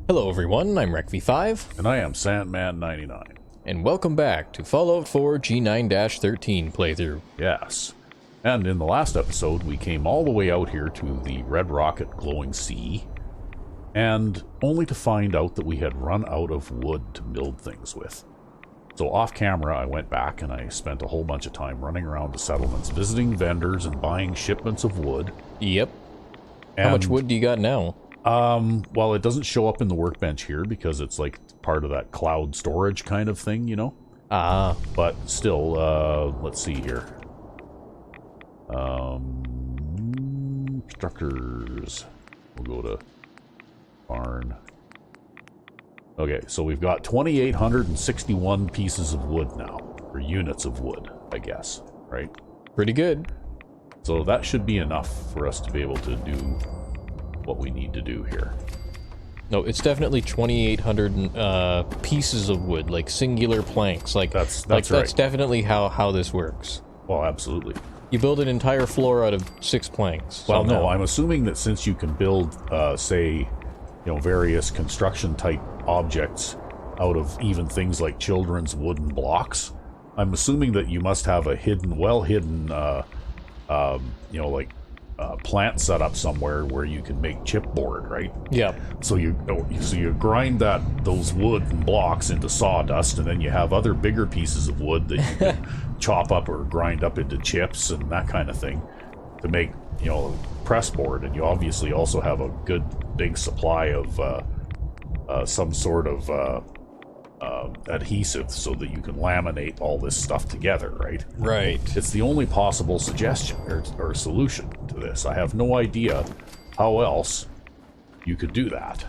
Hello everyone, I'm Rec-V5, And I am Sandman 99. and welcome back to Fallout 4 G9-13 playthrough. Yes. And in the last episode, we came all the way out here to the Red Rocket Glowing Sea, and only to find out that we had run out of wood to build things with. So off camera, I went back and I spent a whole bunch of time running around the settlements, visiting vendors and buying shipments of wood. Yep. And, How much wood do you got now? well, it doesn't show up in the workbench here because it's like part of that cloud storage kind of thing, you know? Ah. But still, let's see here. Structures. We'll go to barn. Okay, so we've got 2,861 pieces of wood now, or units of wood, I guess, right? Pretty good. So that should be enough for us to be able to do what we need to do here. No, it's definitely 2,800 pieces of wood, like singular planks. Like That's that's right. definitely how this works. Well, absolutely. You build an entire floor out of 6 planks. Well, somehow. no, I'm assuming that since you can build, say, various construction-type objects out of even things like children's wooden blocks, I'm assuming that you must have a hidden, well-hidden, plant set up somewhere where you can make chipboard, right? Yep. So you grind those wooden blocks into sawdust, and then you have other bigger pieces of wood that you can chop up or grind up into chips and that kind of thing to make, press board. And you obviously also have a good big supply of some sort of adhesive so that you can laminate all this stuff together, right? Right. It's the only possible suggestion or solution to this. I have no idea how else you could do that.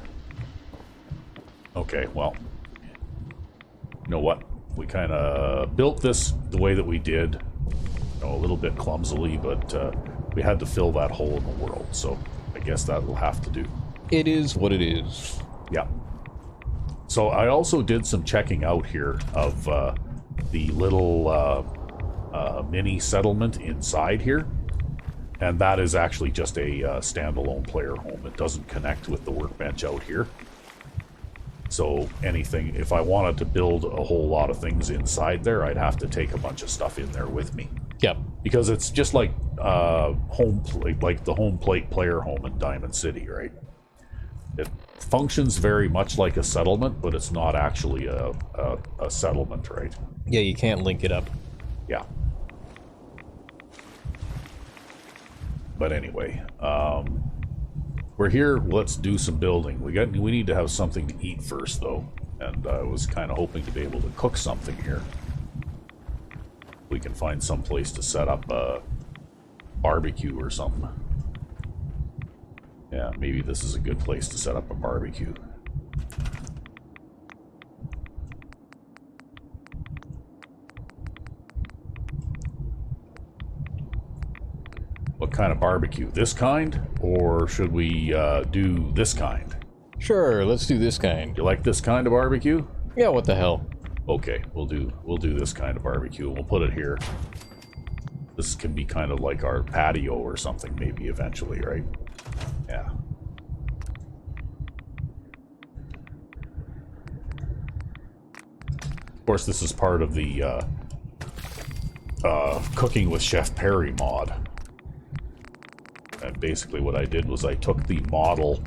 Okay, well, you know what? We kind of built this the way that we did, a little bit clumsily, but we had to fill that hole in the world, so I guess that will have to do. It is what it is. Yeah. So I also did some checking out here of the little mini settlement inside here, and that is actually just a standalone player home. It doesn't connect with the workbench out here. So anything, if I wanted to build a whole lot of things inside there, I'd have to take a bunch of stuff in there with me. Yep. Because it's just like like the home plate player home in Diamond City, right? It functions very much like a settlement, but it's not actually a settlement, right? Yeah, you can't link it up. Yeah. But anyway, we're here. Let's do some building. We need to have something to eat first, though, and I was kind of hoping to be able to cook something here. We can find some place to set up a barbecue or something. Yeah, maybe this is a good place to set up a barbecue. What kind of barbecue? This kind? Or should we do this kind? Sure, let's do this kind. You like this kind of barbecue? Yeah, what the hell? Okay, we'll do this kind of barbecue. We'll put it here. This can be kind of like our patio or something, maybe eventually, right? Yeah. Of course, this is part of the Cooking with Chef Perry mod. And basically what I did was I took the model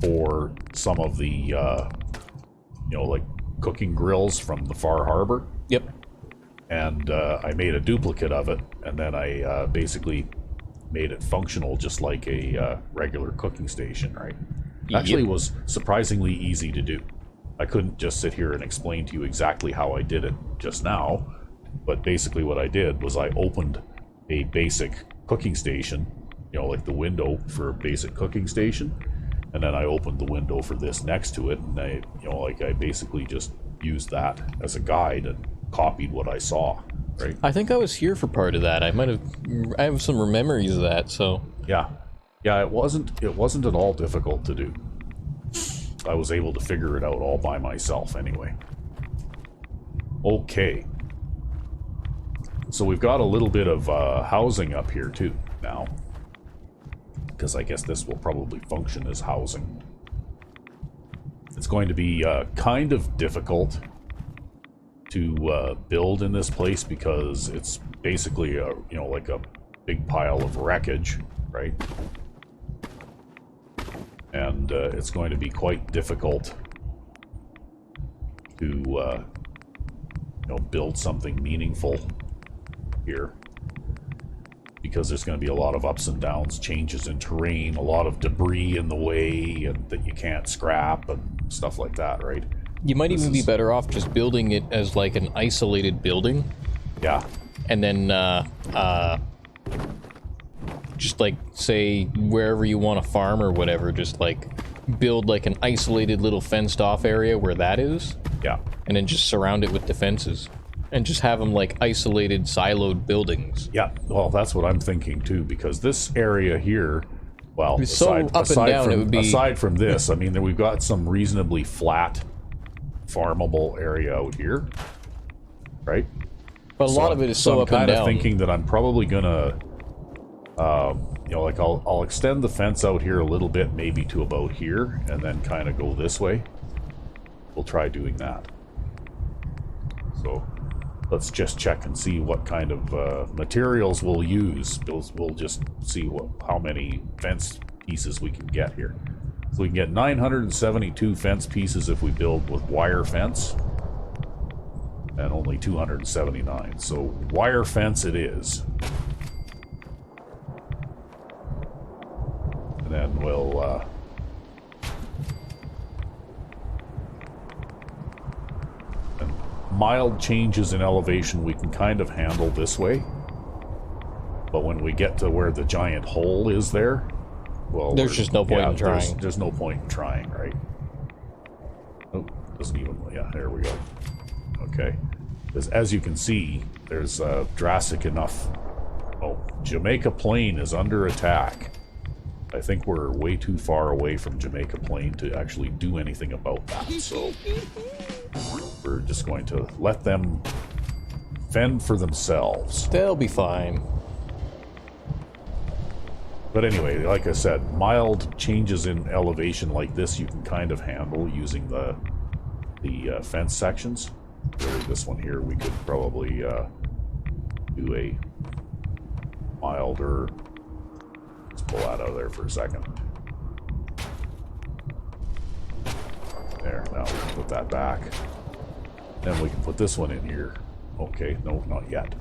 for some of the, like cooking grills from the Far Harbor. Yep. And I made a duplicate of it, and then I basically made it functional just like a regular cooking station, right? Actually, it was surprisingly easy to do. I couldn't just sit here and explain to you exactly how I did it just now, but basically what I did was I opened a basic cooking station, like the window for a basic cooking station, and then I opened the window for this next to it, and I basically just used that as a guide and copied what I saw, right? I think I was here for part of that. I have some memories of that, so... Yeah, it wasn't at all difficult to do. I was able to figure it out all by myself anyway. Okay. So we've got a little bit of housing up here too now, because I guess this will probably function as housing. It's going to be kind of difficult to build in this place because it's basically a, you know, like a big pile of wreckage, right? And it's going to be quite difficult to you know, build something meaningful here, because there's going to be a lot of ups and downs, changes in terrain, a lot of debris in the way and that you can't scrap and stuff like that, right? You might even be better off just building it as like an isolated building. Yeah. And then just like, say, wherever you want to farm or whatever, just like build like an isolated little fenced off area where that is. Yeah. And then just surround it with defenses. And just have them like isolated, siloed buildings. Yeah, well, that's what I'm thinking too, because this area here, well, It's so up and down, it would be... aside from this, I mean, we've got some reasonably flat, farmable area out here, right? But a lot of it is so up and down. I'm kind of thinking that I'm probably gonna, you know, like I'll extend the fence out here a little bit, maybe to about here, and then kind of go this way. We'll try doing that. So let's just check and see what kind of materials we'll use. We'll just see how many fence pieces we can get here. So we can get 972 fence pieces if we build with wire fence, and only 279. So wire fence it is. And then we'll mild changes in elevation we can kind of handle this way, but when we get to where the giant hole is there, well, there's just no point in trying. There's no point in trying, right? Oh, doesn't even, yeah, there we go. Okay, as you can see, there's drastic enough. Oh, Jamaica Plain is under attack. I think we're way too far away from Jamaica Plain to actually do anything about that, so we're just going to let them fend for themselves. They'll be fine. But anyway, like I said, mild changes in elevation like this you can kind of handle using the fence sections. This one here, we could probably do a milder. Let's pull that out of there for a second. There, now we can put that back. Then we can put this one in here. Okay, no, not yet.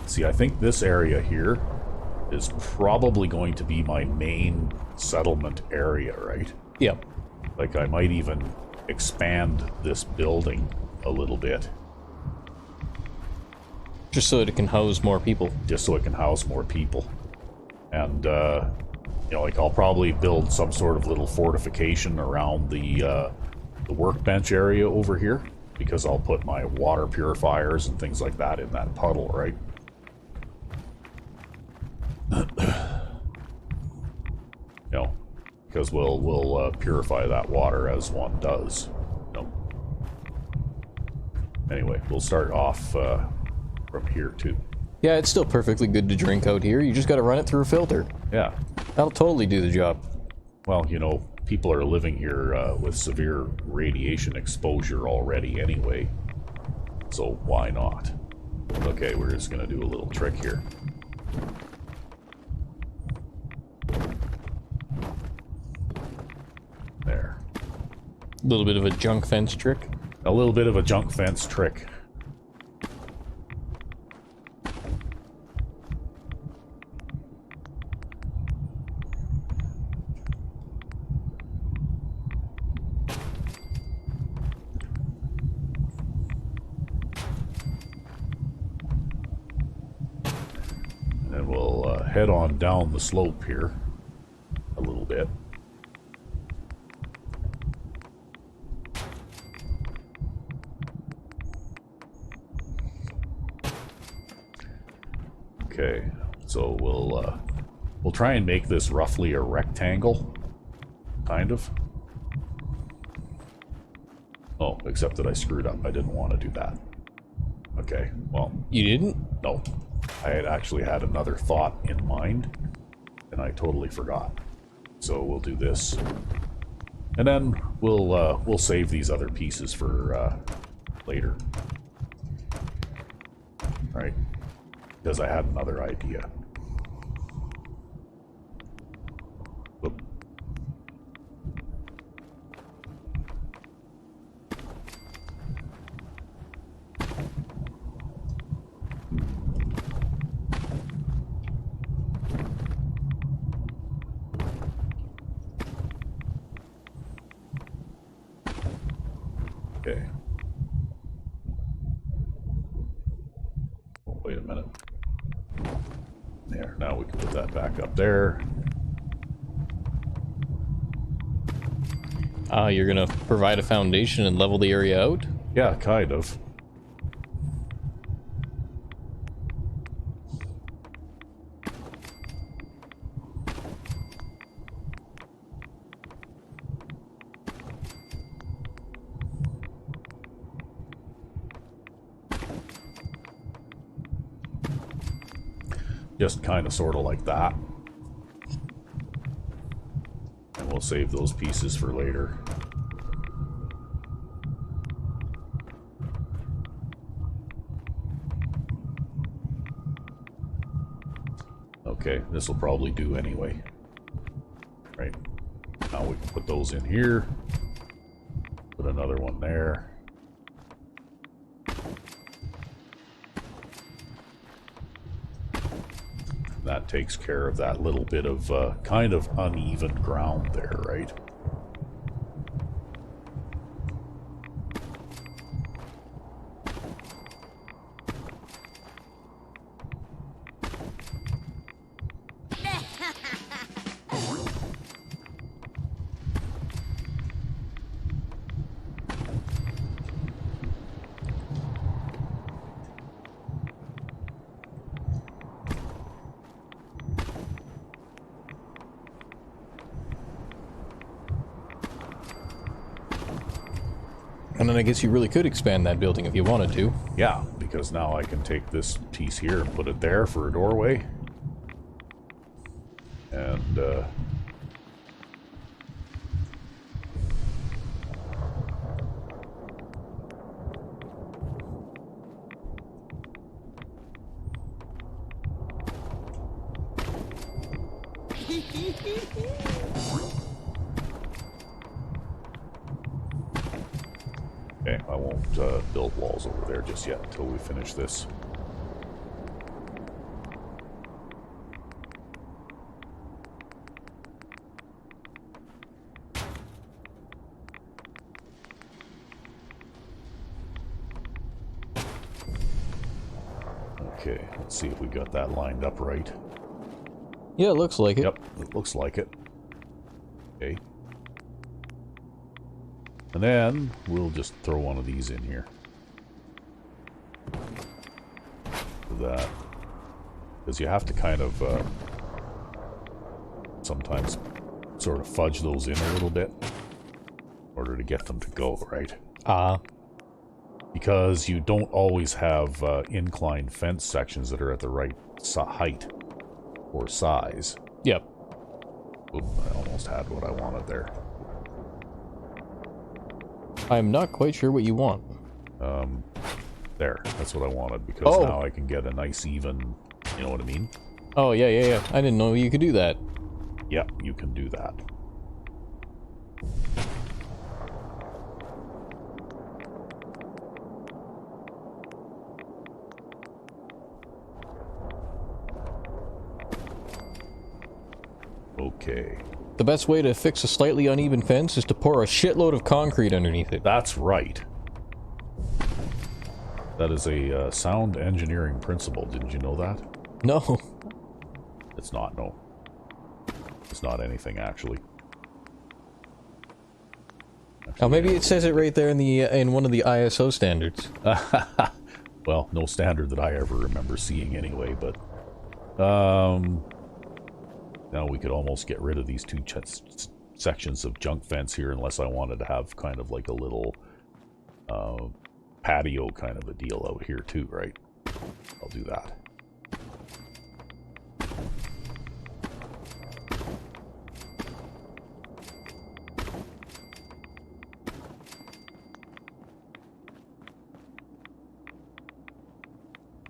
See, I think this area here is probably going to be my main settlement area, right? Yep. Like, I might even expand this building a little bit. Just so it can house more people. Just so it can house more people. And, you know, like, I'll probably build some sort of little fortification around the workbench area over here, because I'll put my water purifiers and things like that in that puddle, right? You know, because we'll purify that water as one does. You know. Anyway, we'll start off from here too. Yeah, it's still perfectly good to drink out here. You just got to run it through a filter. Yeah. That'll totally do the job. Well, you know, people are living here with severe radiation exposure already anyway, so why not? Okay, we're just gonna do a little trick here. There. A little bit of a junk fence trick. A little bit of a junk fence trick. And we'll head on down the slope here a little bit. Okay, so we'll try and make this roughly a rectangle, kind of. Oh, except that I screwed up. I didn't want to do that. Okay, well... You didn't? No. I had actually had another thought in mind, and I totally forgot. So we'll do this. And then we'll save these other pieces for later. Right? Because I had another idea. Oop. Okay. Oh, wait a minute. There, now we can put that back up there. You're gonna provide a foundation and level the area out? Yeah, kind of. Just kind of sort of like that. And we'll save those pieces for later. Okay, this will probably do anyway. Right. Now we can put those in here. Put another one there. That takes care of that little bit of kind of uneven ground there, right? And then I guess you really could expand that building if you wanted to. Yeah, because now I can take this piece here and put it there for a doorway. And, okay, I won't build walls over there just yet until we finish this. Okay, let's see if we got that lined up right. Yeah, it looks like it. Yep, it looks like it. Okay. And then we'll just throw one of these in here. That, because you have to kind of sometimes sort of fudge those in a little bit in order to get them to go, right? Because you don't always have inclined fence sections that are at the right height or size. Yep. Oop, I almost had what I wanted there. I'm not quite sure what you want. There, that's what I wanted, because now I can get a nice even, you know what I mean? Oh, yeah, yeah, yeah. I didn't know you could do that. Yep, you can do that. Okay. The best way to fix a slightly uneven fence is to pour a shitload of concrete underneath it. That's right. That is a sound engineering principle. Didn't you know that? No. It's not, no. It's not anything, actually. Oh, maybe it says it right there in one of the ISO standards. Well, no standard that I ever remember seeing anyway, but... now we could almost get rid of these two sections of junk fence here, unless I wanted to have kind of like a little patio kind of a deal out here too, right? I'll do that.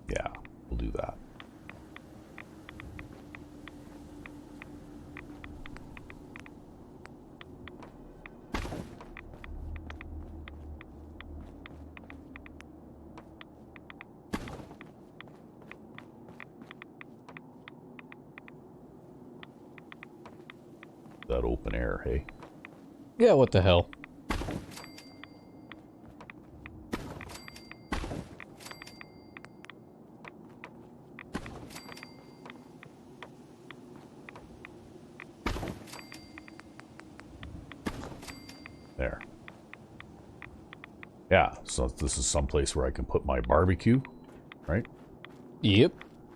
Yeah, we'll do that. That open air, hey? Yeah, what the hell? There. Yeah, so this is someplace where I can put my barbecue, right? Yep.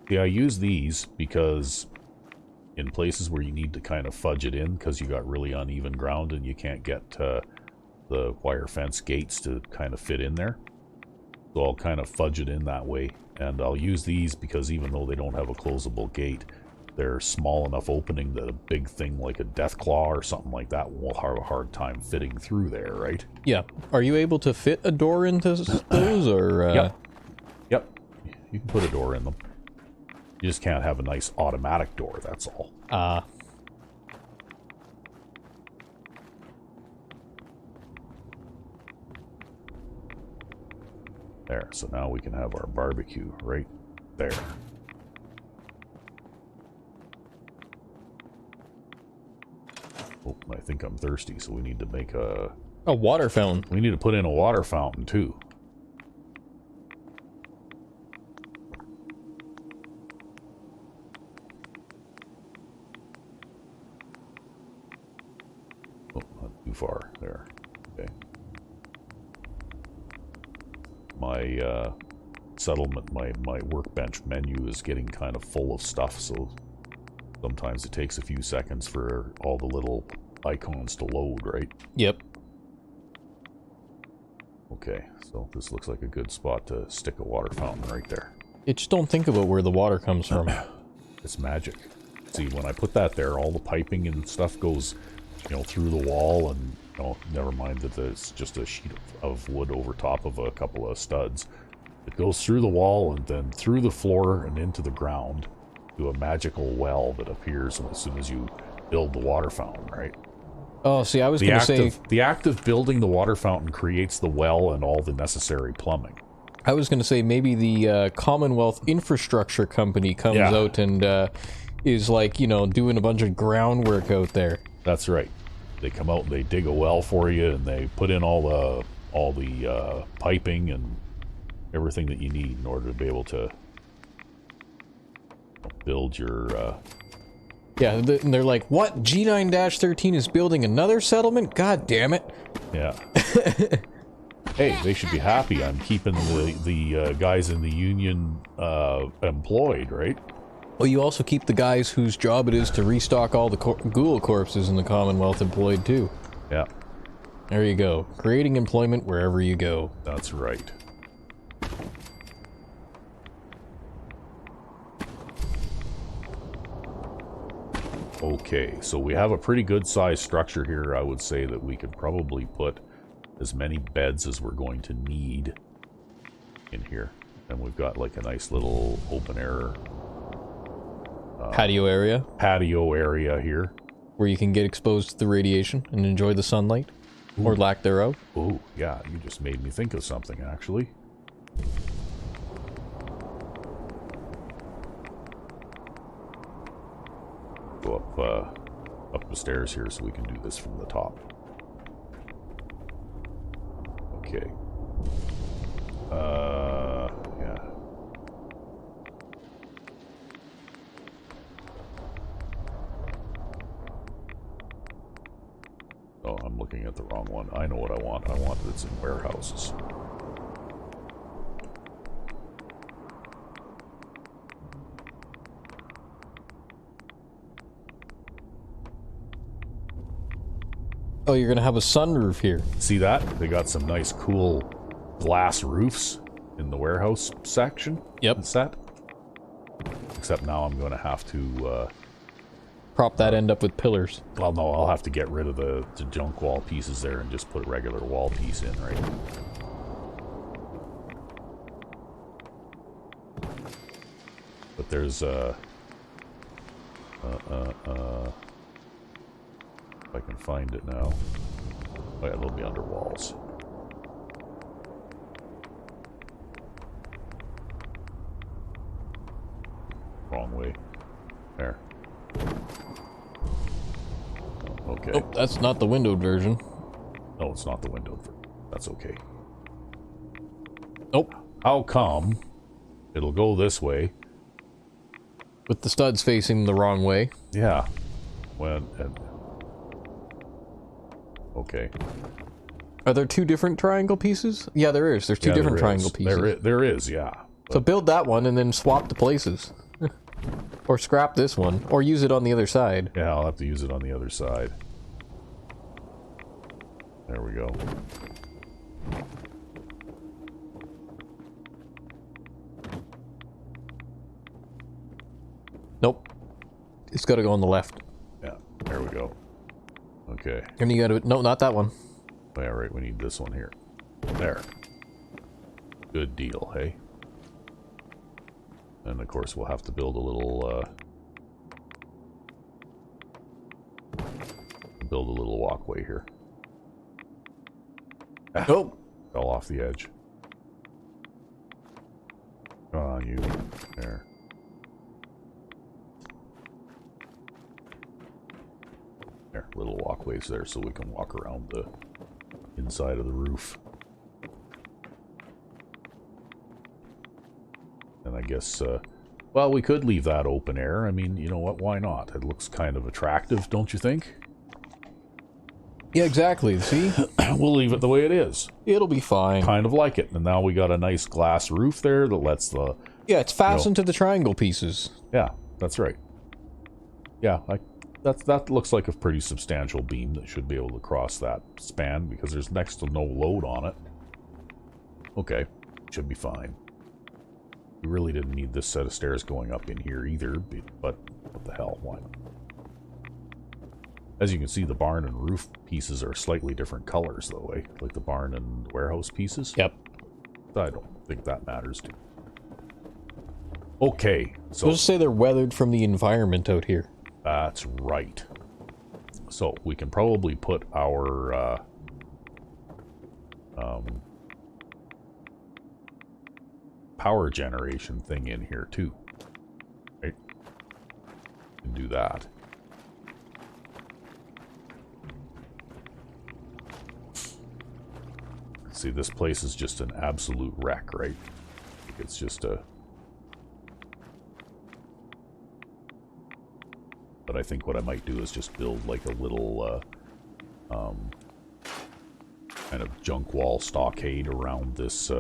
Yeah, I use these because in places where you need to kind of fudge it in because you got really uneven ground and you can't get the wire fence gates to kind of fit in there. So I'll kind of fudge it in that way. And I'll use these because even though they don't have a closable gate, they're small enough opening that a big thing like a death claw or something like that will have a hard time fitting through there, right? Yeah. Are you able to fit a door into those, or? Yep. You can put a door in them. You just can't have a nice automatic door, that's all. There, so now we can have our barbecue right there. Oh, I think I'm thirsty, so we need to make a water fountain. We need to put in a water fountain, too. Oh, not too far there. Okay. My settlement, my workbench menu is getting kind of full of stuff, so sometimes it takes a few seconds for all the little icons to load, right? Yep. Okay, so this looks like a good spot to stick a water fountain right there. You just don't think about where the water comes from. It's magic. See, when I put that there, all the piping and stuff goes, you know, through the wall, and, you know, never mind that it's just a sheet of wood over top of a couple of studs. It goes through the wall and then through the floor and into the ground to a magical well that appears as soon as you build the water fountain, right? Oh, see, I was going to say... The act of building the water fountain creates the well and all the necessary plumbing. I was going to say maybe the Commonwealth Infrastructure Company comes out and is, like, you know, doing a bunch of groundwork out there. That's right. They come out and they dig a well for you, and they put in all the piping and everything that you need in order to be able to build your... Yeah, and they're like, what? G9-13 is building another settlement? God damn it. Yeah. Hey, they should be happy I'm keeping the guys in the union employed, right? Well, you also keep the guys whose job it is to restock all the ghoul corpses in the Commonwealth employed, too. Yeah. There you go. Creating employment wherever you go. That's right. Okay, so we have a pretty good sized structure here. I would say that we could probably put as many beds as we're going to need in here. And we've got like a nice little open air patio area here. Where you can get exposed to the radiation and enjoy the sunlight. Ooh. Or lack thereof. Oh, yeah, you just made me think of something, actually. Go up the stairs here so we can do this from the top. Okay. Yeah. Oh, I'm looking at the wrong one. I know what I want. I want that's in warehouses. Oh, you're gonna have a sunroof here. See that? They got some nice cool glass roofs in the warehouse section. Yep. Set. Except now I'm going to have to... Prop that end up with pillars. well, no, I'll have to get rid of the junk wall pieces there and just put a regular wall piece in, right? But there's if I can find it now. Oh yeah, they'll be under walls. Wrong way. There. Okay. Oh, that's not the windowed version. No, it's not the window. That's okay. Nope. How come it'll go this way? With the studs facing the wrong way. Yeah. Okay. Are there two different triangle pieces? Yeah, there is. There's two different triangle pieces. There is, yeah. So build that one and then swap the places. Or scrap this one. Or use it on the other side. Yeah, I'll have to use it on the other side. There we go. Nope. It's got to go on the left. Yeah, there we go. Okay. And you got to... No, not that one. Yeah, right, we need this one here. There. Good deal, hey? And of course we'll have to build a little, walkway here. Ah, Oh! fell off the edge. Come on, you. There. There, little walkways there so we can walk around the inside of the roof. And I guess, well, we could leave that open air. I mean, you know what, why not? It looks kind of attractive, don't you think? Yeah, exactly. See? We'll leave it the way it is. It'll be fine. Kind of like it. And now we got a nice glass roof there that lets the... Yeah, it's fastened to the triangle pieces. Yeah, that's right. Yeah, that looks like a pretty substantial beam that should be able to cross that span because there's next to no load on it. Okay, should be fine. We really didn't need this set of stairs going up in here either, but what the hell, why not? As you can see, the barn and roof pieces are slightly different colors, though, eh? Like the barn and warehouse pieces. Yep. I don't think that matters, too. Okay, so... We'll just say they're weathered from the environment out here. That's right. So, we can probably put our, power generation thing in here, too. Right? And do that. See, this place is just an absolute wreck, right? It's just a... But I think what I might do is just build like a little, kind of junk wall stockade around this,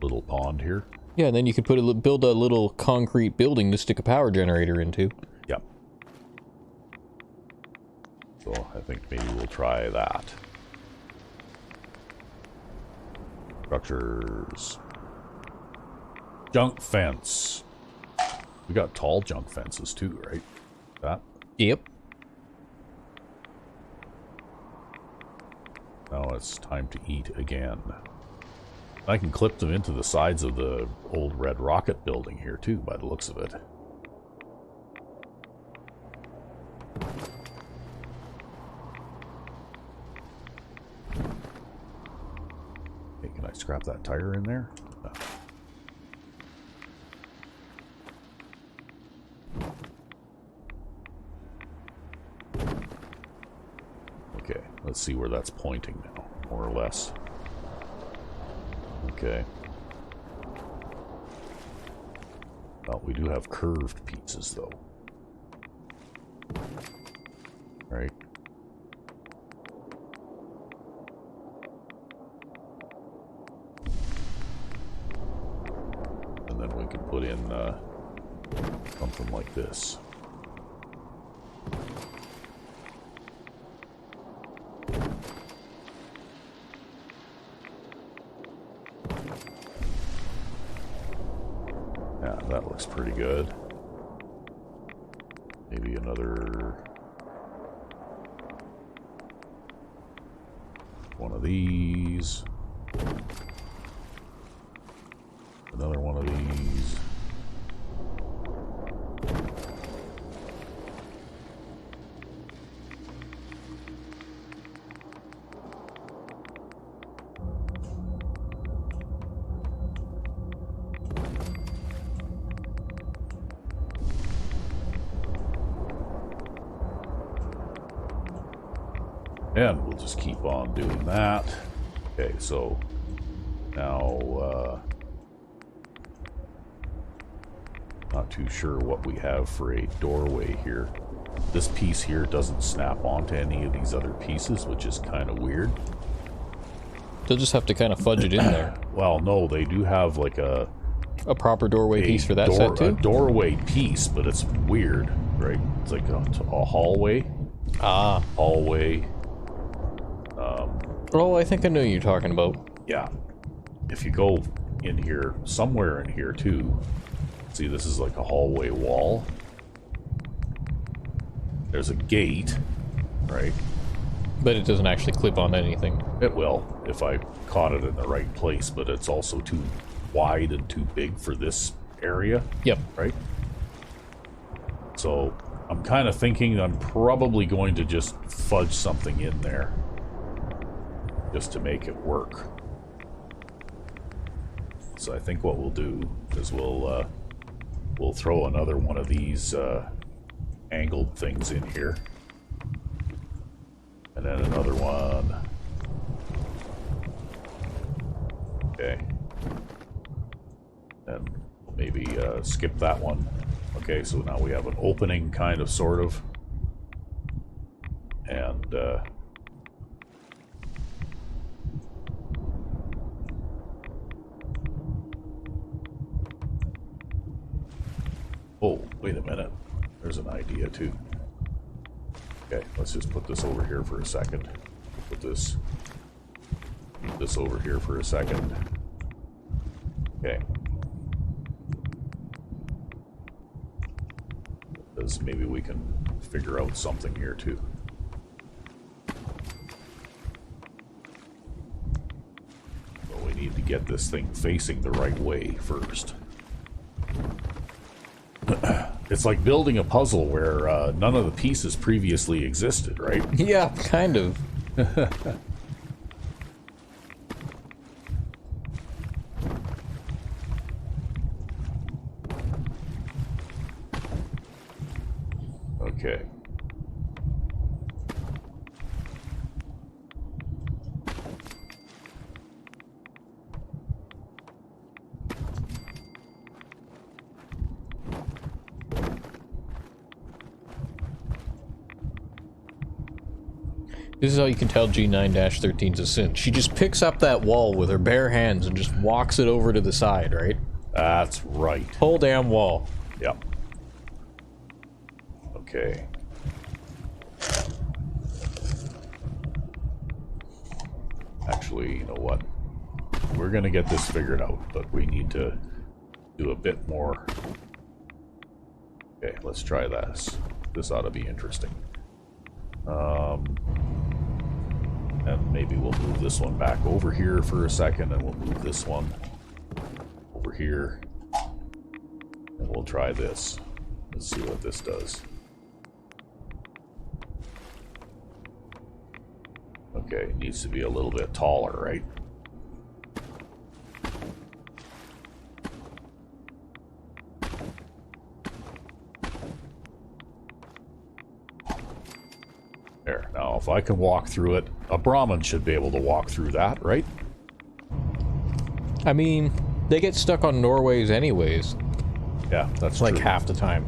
little pond here. Yeah, and then you could build a little concrete building to stick a power generator into. Yep. So I think maybe we'll try that. Structures. Junk fence. We got tall junk fences too, right? That? Yep. Now it's time to eat again. I can clip them into the sides of the old Red Rocket building here too, by the looks of it. Hey, can I scrap that tire in there? No. Okay, let's see where that's pointing now, more or less. Okay. Well, we do have curved pieces, though. Right. And then we can put in something like this. That looks pretty good. Maybe another one of these. Another one of these. And we'll just keep on doing that. Okay, so now not too sure what we have for a doorway here. This piece here doesn't snap onto any of these other pieces, which is kind of weird. They'll just have to kind of fudge it in there. Well, no, they do have like a proper doorway piece for that set too? A doorway piece, but it's weird, right? It's like a hallway. Ah. Hallway. Oh, I think I know what you're talking about. Yeah. If you go in here, somewhere in here too, see, this is like a hallway wall. There's a gate, right? But it doesn't actually clip on anything. It will, if I caught it in the right place, but it's also too wide and too big for this area. Yep. Right? So, I'm kind of thinking I'm probably going to just fudge something in there. Just to make it work. So I think what we'll do is we'll throw another one of these angled things in here. And then another one. Okay. And maybe skip that one. Okay, so now we have an opening, kind of, sort of. And oh, wait a minute. There's an idea too. Okay, let's just put this over here for a second. Put this over here for a second. Okay. Because maybe we can figure out something here too. Well, we need to get this thing facing the right way first. It's like building a puzzle where none of the pieces previously existed, right? Yeah, kind of. Okay. This is how you can tell G9-13's a synth. She just picks up that wall with her bare hands and just walks it over to the side, right? That's right. Whole damn wall. Yep. Okay. Actually, you know what? We're gonna get this figured out, but we need to do a bit more. Okay, let's try this. This ought to be interesting. And maybe we'll move this one back over here for a second, and we'll move this one over here. And we'll try this. Let's see what this does. Okay, it needs to be a little bit taller, right? There. Now, if I can walk through it, a Brahmin should be able to walk through that, right? I mean, they get stuck on doorways anyways. Yeah, that's like true. half the time.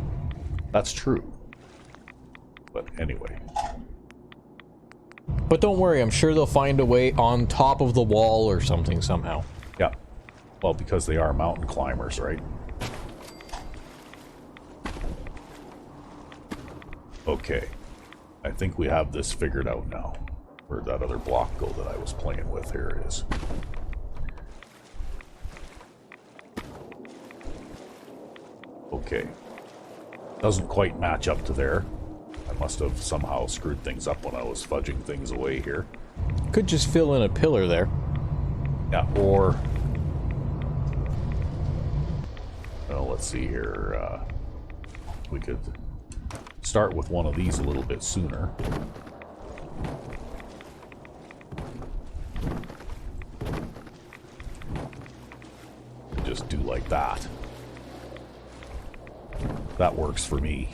That's true. But anyway. But don't worry, I'm sure they'll find a way on top of the wall or something somehow. Yeah. Well, because they are mountain climbers, right? Okay. I think we have this figured out now. Where'd that other block go that I was playing with? Here it is. Okay. Doesn't quite match up to there. I must have somehow screwed things up when I was fudging things away here. Could just fill in a pillar there. Yeah, or... Well, let's see here. We could start with one of these a little bit sooner. Just do like that. That works for me.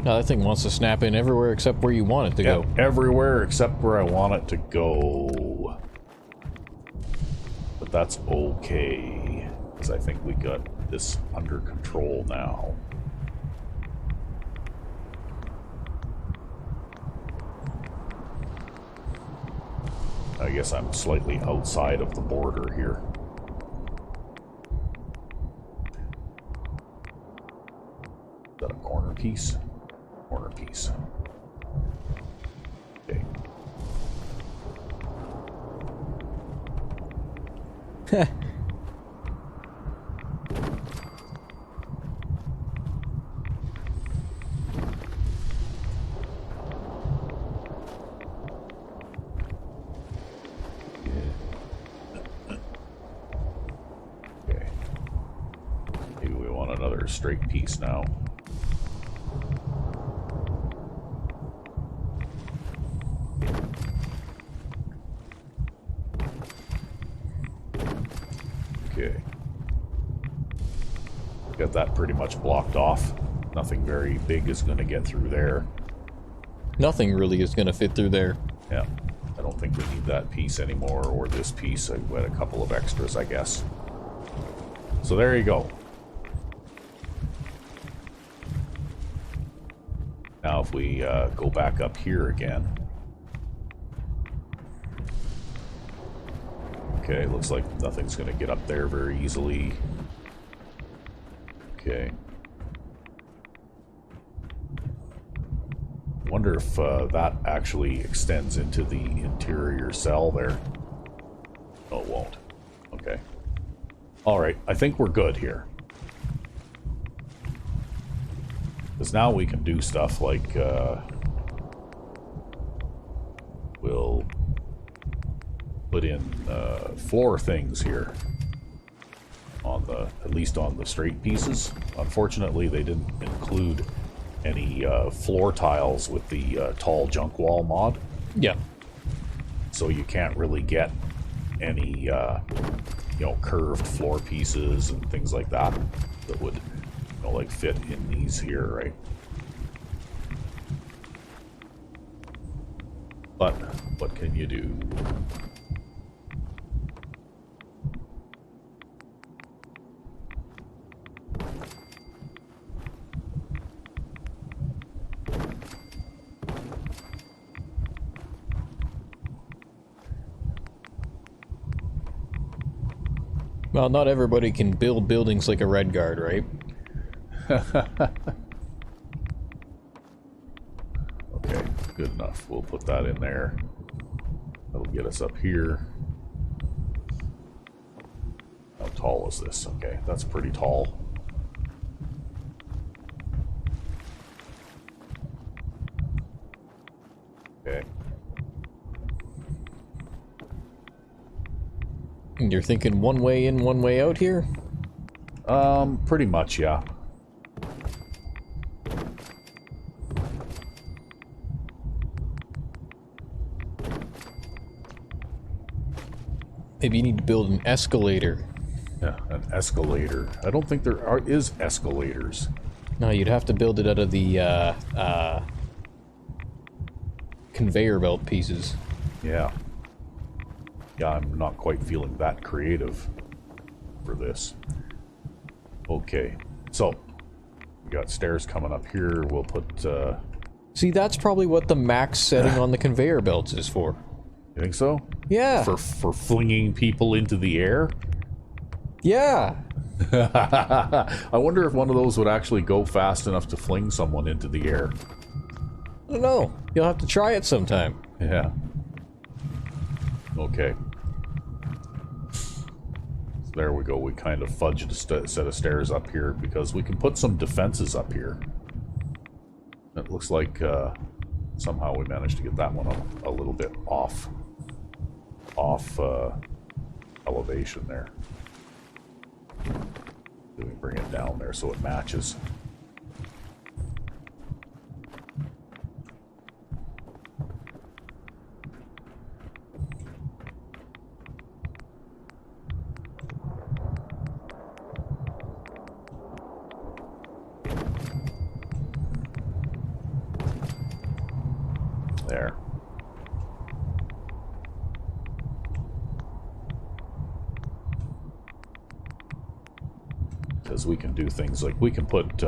Now that thing wants to snap in everywhere except where you want it to go. Everywhere except where I want it to go. But that's okay, because I think we got this under control now. I guess I'm slightly outside of the border here. Is that a corner piece? Corner piece. Okay. Okay. Maybe we want another straight piece now. Okay. Got that pretty much blocked off. Nothing very big is going to get through there. Nothing really is going to fit through there. Yeah. I don't think we need that piece anymore, or this piece. I had a couple of extras, I guess. So there you go. Now if we go back up here again. Okay, looks like nothing's going to get up there very easily. Okay. Wonder if that actually extends into the interior cell there. No, it won't. Okay. Alright, I think we're good here. Because now we can do stuff like, we'll put in floor things here. On the, at least on the straight pieces. Unfortunately, they didn't include any floor tiles with the tall junk wall mod. Yeah. So you can't really get any, you know, curved floor pieces and things like that that would, you know, like fit in these here, right? But what can you do? Well, not everybody can build buildings like a red guard, right? Okay, good enough. We'll put that in there. That'll get us up here. How tall is this? Okay, that's pretty tall. Okay. You're thinking one way in, one way out here? Pretty much, yeah. Maybe you need to build an escalator. Yeah, an escalator. I don't think there is escalators. No, you'd have to build it out of the conveyor belt pieces. Yeah. Yeah, I'm not quite feeling that creative for this. Okay, so we got stairs coming up here. We'll put See, that's probably what the max setting on the conveyor belts is for. You think so? Yeah. For flinging people into the air? Yeah. I wonder if one of those would actually go fast enough to fling someone into the air. I don't know. You'll have to try it sometime. Yeah. Okay. So there we go. We kind of fudged a set of stairs up here because we can put some defenses up here. It looks like somehow we managed to get that one a little bit off elevation there. We bring it down there so it matches. There. Because we can do things like we can put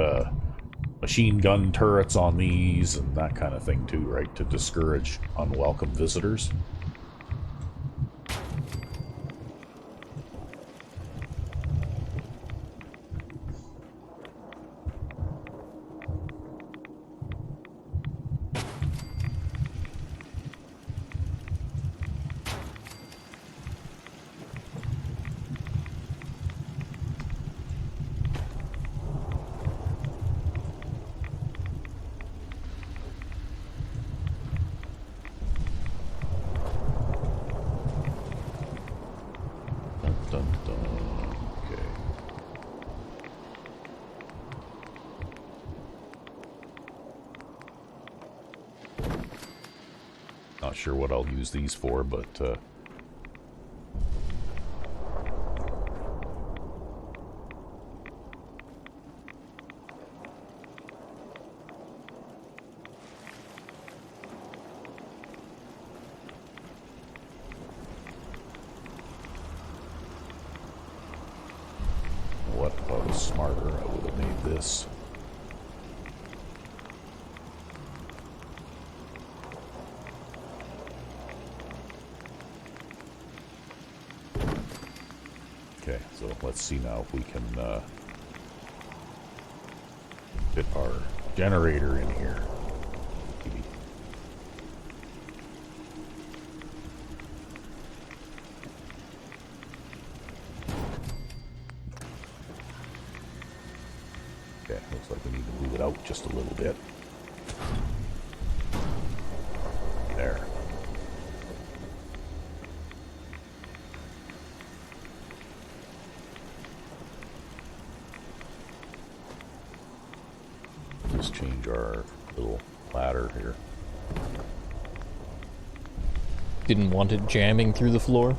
machine gun turrets on these and that kind of thing too, right? To discourage unwelcome visitors. Dun, dun, dun. Okay. Not sure what I'll use these for, but what if I was smarter, I would have made this. Okay, so let's see now if we can fit our generator in here. Maybe. Okay, looks like we need to move it out just a little bit. There. Just change our little ladder here. Didn't want it jamming through the floor?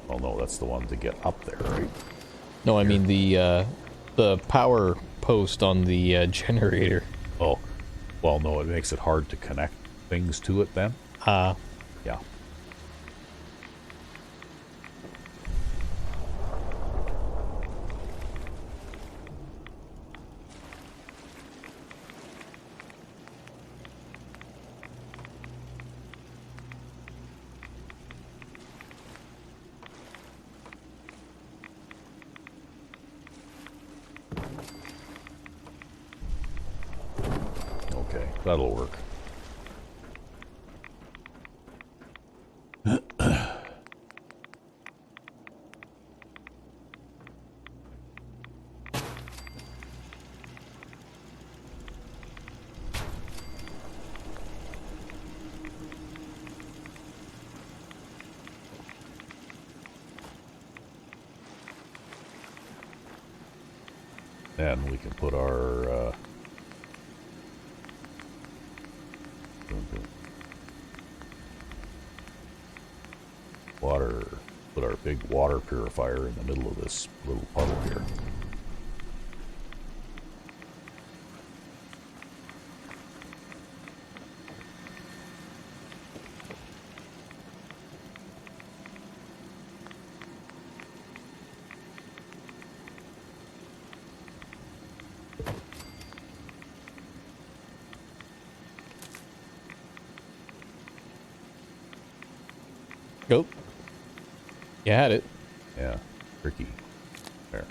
Oh no, that's the one to get up there, right? No, I mean the power post on the generator. Oh, well, no, it makes it hard to connect things to it then. Yeah. Okay, that'll work. And we can put our put our big water purifier in the middle of this little puddle here. Oh. You had it. Yeah, tricky. There.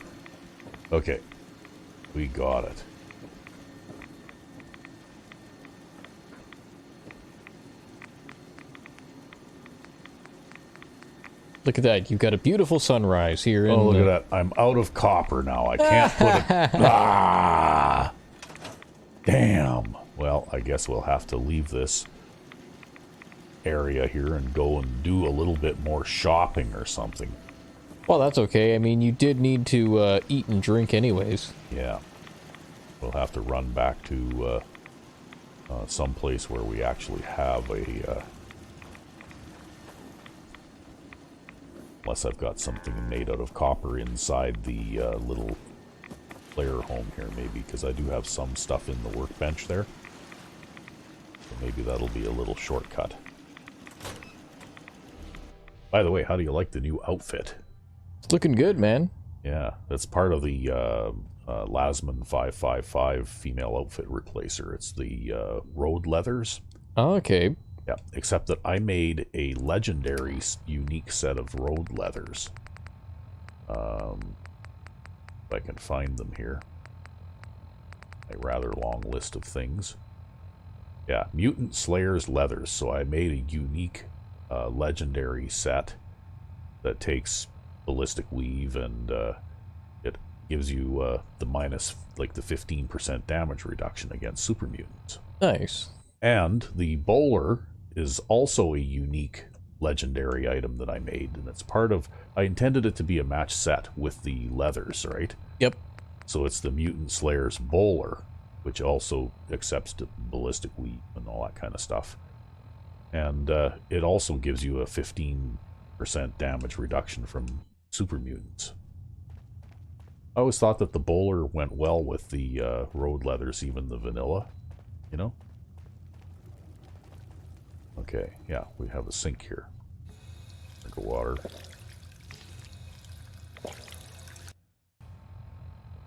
Okay. We got it. Look at that. You've got a beautiful sunrise here in... Oh, look at that. I'm out of copper now. I can't put it... Ah! Damn. Well, I guess we'll have to leave this area here and go and do a little bit more shopping or something. Well, that's okay. I mean, you did need to eat and drink anyways. Yeah. We'll have to run back to some place where we actually have a... unless I've got something made out of copper inside the little player home here, maybe, because I do have some stuff in the workbench there. So maybe that'll be a little shortcut. By the way, how do you like the new outfit? It's looking good, man. Yeah, that's part of the Lasman 555 female outfit replacer. It's the road leathers. Okay. Yeah, except that I made a legendary, unique set of road leathers. If I can find them here. A rather long list of things. Yeah, Mutant Slayer's leathers. So I made a unique legendary set that takes ballistic weave and it gives you the minus, like the 15% damage reduction against super mutants. Nice. And the bowler is also a unique legendary item that I made, and it's part of... I intended it to be a match set with the leathers, right? Yep. So it's the Mutant Slayer's bowler, which also accepts the ballistic weave and all that kind of stuff. And it also gives you a 15% damage reduction from super mutants. I always thought that the bowler went well with the road leathers, even the vanilla, you know? Okay, yeah, we have a sink here. Drink of water.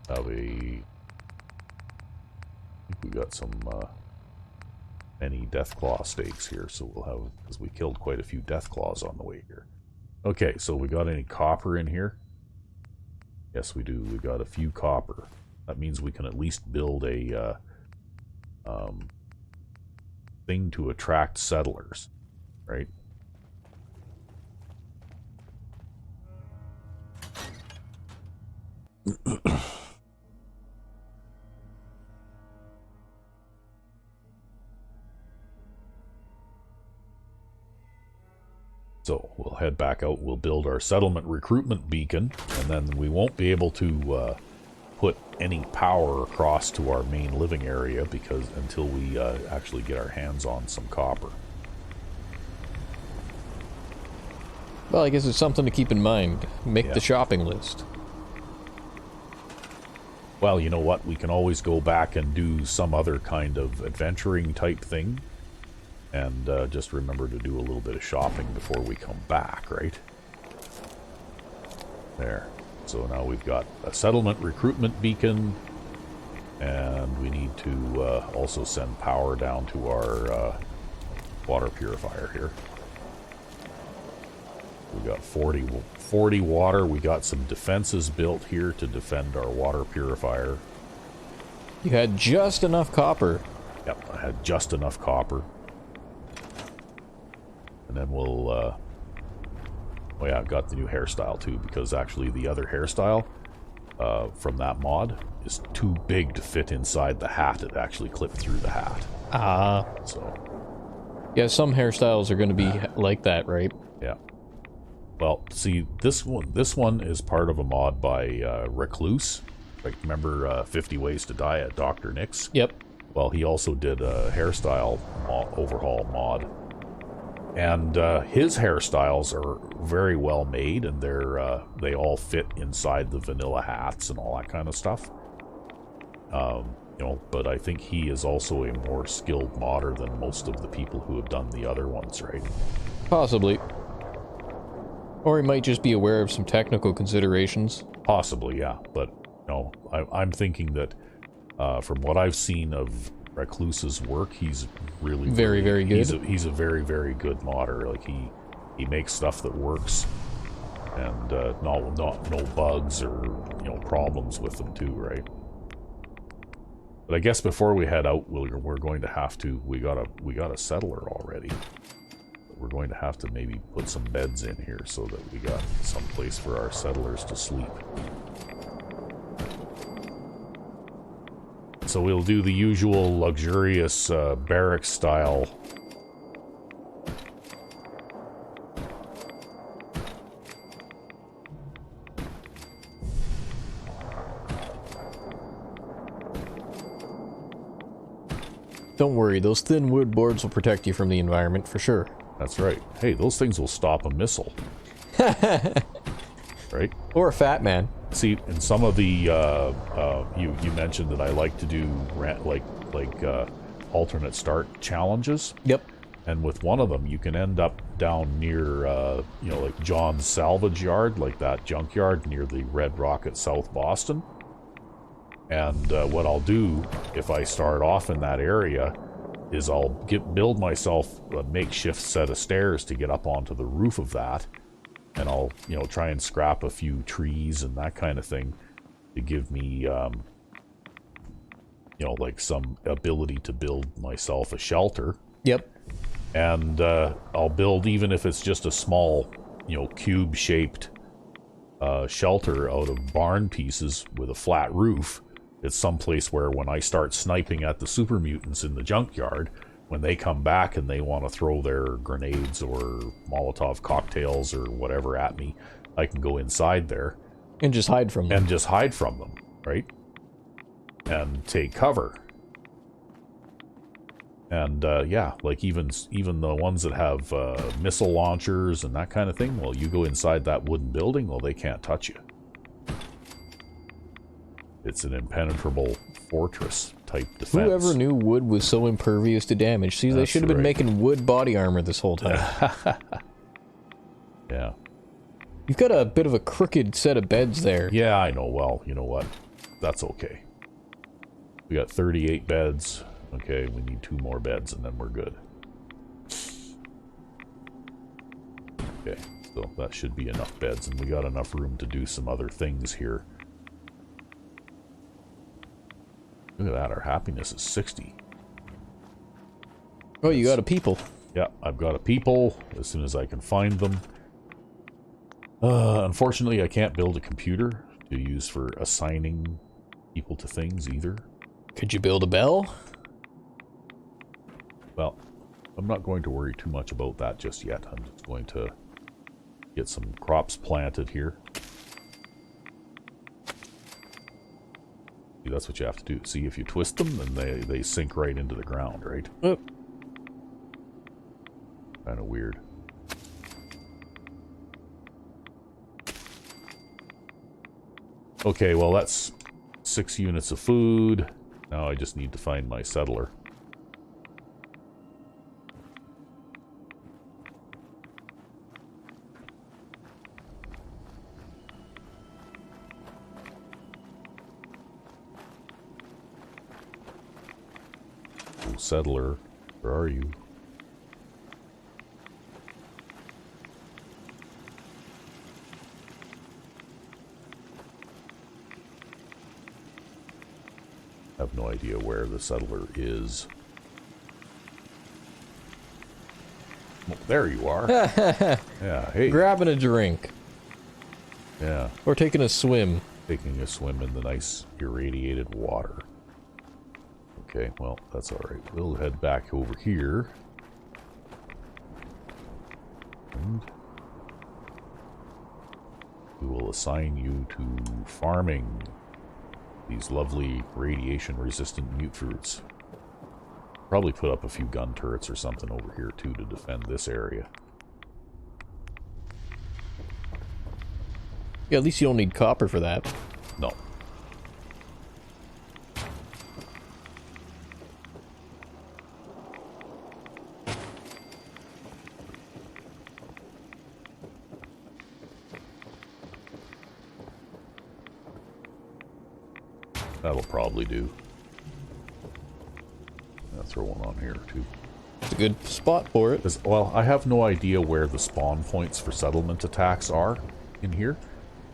Have a... I think we got some many Deathclaw steaks here, so we'll have... because we killed quite a few Deathclaws on the way here. Okay, so we got any copper in here? Yes, we do. We got a few copper. That means we can at least build a... thing to attract settlers, right? So we'll head back out, we'll build our settlement recruitment beacon, and then we won't be able to put any power across to our main living area because until we actually get our hands on some copper. Well, I guess it's something to keep in mind. Make the shopping list. Well, you know what? We can always go back and do some other kind of adventuring type thing. And just remember to do a little bit of shopping before we come back, right? There. So now we've got a settlement recruitment beacon. And we need to also send power down to our water purifier here. We got 40 water. We got some defenses built here to defend our water purifier. You had just enough copper. Yep, I had just enough copper. And then we'll, oh yeah, I've got the new hairstyle too, because actually the other hairstyle from that mod is too big to fit inside the hat. It actually clipped through the hat. Ah. So. Yeah, some hairstyles are going to be like that, right? Yeah. Well, see, this one is part of a mod by Recluse. Like, remember 50 Ways to Die at Dr. Nick's? Yep. Well, he also did a hairstyle overhaul mod. And his hairstyles are very well made, and they all fit inside the vanilla hats and all that kind of stuff. You know, but I think he is also a more skilled modder than most of the people who have done the other ones, right? Possibly. Or he might just be aware of some technical considerations. Possibly, yeah. But, you know, I'm thinking that from what I've seen of Recluse's work, he's really very good. He's a very, very good modder. Like, he makes stuff that works, and no bugs or problems with them too, right? But I guess before we head out, we're going to have to. We got a settler already. But we're going to have to maybe put some beds in here so that we got some place for our settlers to sleep. So we'll do the usual luxurious barrack style. Don't worry, those thin wood boards will protect you from the environment for sure. That's right. Hey, those things will stop a missile. Right? Or a fat man. See, in some of the you mentioned that I like to do alternate start challenges. Yep. And with one of them, you can end up down near like John's salvage yard, like that junkyard near the Red Rock at South Boston. And what I'll do if I start off in that area is I'll build myself a makeshift set of stairs to get up onto the roof of that. And I'll, try and scrap a few trees and that kind of thing to give me, like some ability to build myself a shelter. Yep. And I'll build, even if it's just a small, cube-shaped shelter out of barn pieces with a flat roof. It's someplace where when I start sniping at the super mutants in the junkyard, when they come back and they want to throw their grenades or Molotov cocktails or whatever at me, I can go inside there. And just hide from them. Right? And take cover. And, yeah, like even the ones that have missile launchers and that kind of thing, well, you go inside that wooden building, well, they can't touch you. It's an impenetrable fortress type defense. Whoever knew wood was so impervious to damage? See, they should have been making wood body armor this whole time. Yeah. You've got a bit of a crooked set of beds there. Yeah, I know. Well, you know what? That's okay. We got 38 beds. Okay, we need 2 more beds and then we're good. Okay, so that should be enough beds, and we got enough room to do some other things here. Look at that, our happiness is 60. Oh, you got a people. Yeah, I've got a people as soon as I can find them. Unfortunately, I can't build a computer to use for assigning people to things either. Could you build a bell? Well, I'm not going to worry too much about that just yet. I'm just going to get some crops planted here. See, that's what you have to do. See, if you twist them, then they sink right into the ground, right? Oh. Kind of weird. Okay, well, that's 6 units of food. Now I just need to find my settler. Oh, settler, where are you? I have no idea where the settler is. Oh, there you are. Yeah, hey. Grabbing a drink. Yeah. Or taking a swim. Taking a swim in the nice irradiated water. Okay, well, that's alright. We'll head back over here. And we will assign you to farming these lovely radiation-resistant mute fruits. Probably put up a few gun turrets or something over here, too, to defend this area. Yeah, at least you don't need copper for that. No. That'll probably do. I'll throw one on here, too. It's a good spot for it. Well, I have no idea where the spawn points for settlement attacks are in here,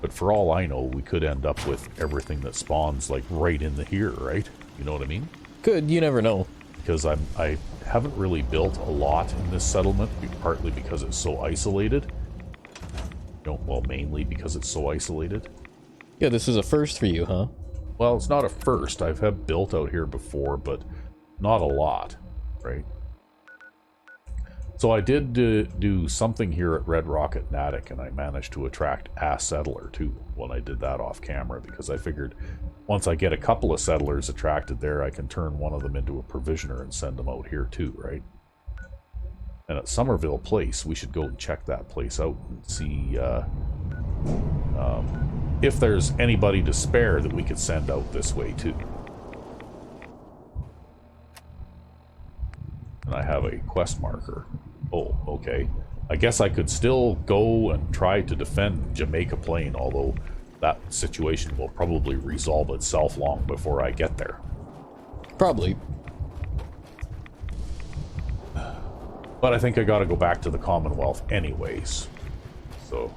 but for all I know, we could end up with everything that spawns like right in the here, right? You know what I mean? Good, you never know. Because I haven't really built a lot in this settlement, partly because it's so isolated. Well, mainly because it's so isolated. Yeah, this is a first for you, huh? Well, it's not a first. I've had built out here before, but not a lot, right? So I did do something here at Red Rocket Natick, and I managed to attract a settler too when I did that off camera, because I figured once I get a couple of settlers attracted there, I can turn one of them into a provisioner and send them out here too, right? And at Somerville Place, we should go and check that place out and see if there's anybody to spare that we could send out this way too. And I have a quest marker. Oh, okay. I guess I could still go and try to defend Jamaica Plain, although that situation will probably resolve itself long before I get there. Probably. But I think I gotta go back to the Commonwealth anyways. So...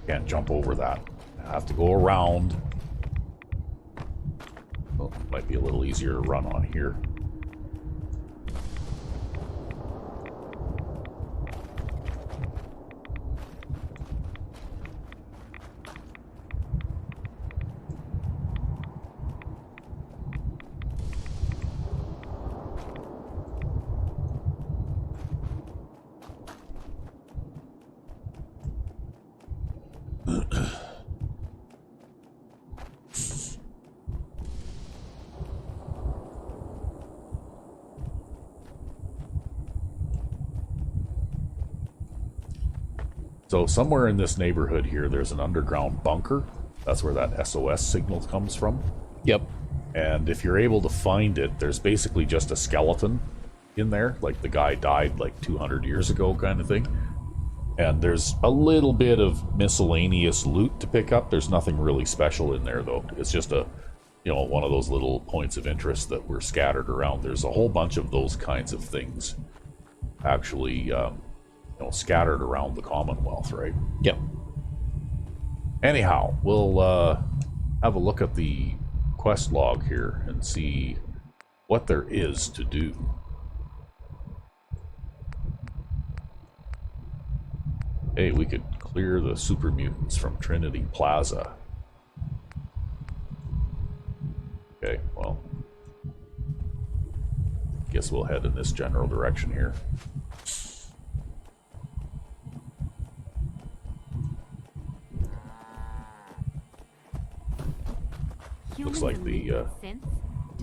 Can't jump over that. I have to go around. Oh, might be a little easier to run on here. So somewhere in this neighborhood here, there's an underground bunker. That's where that SOS signal comes from. Yep. And if you're able to find it, there's basically just a skeleton in there, like the guy died like 200 years ago kind of thing. And there's a little bit of miscellaneous loot to pick up. There's nothing really special in there, though. It's just a, you know, one of those little points of interest that were scattered around. There's a whole bunch of those kinds of things actually, you know, scattered around the Commonwealth, right? Yep. Anyhow, we'll have a look at the quest log here and see what there is to do. Hey, we could clear the super mutants from Trinity Plaza. Okay, well, guess we'll head in this general direction here. Looks like the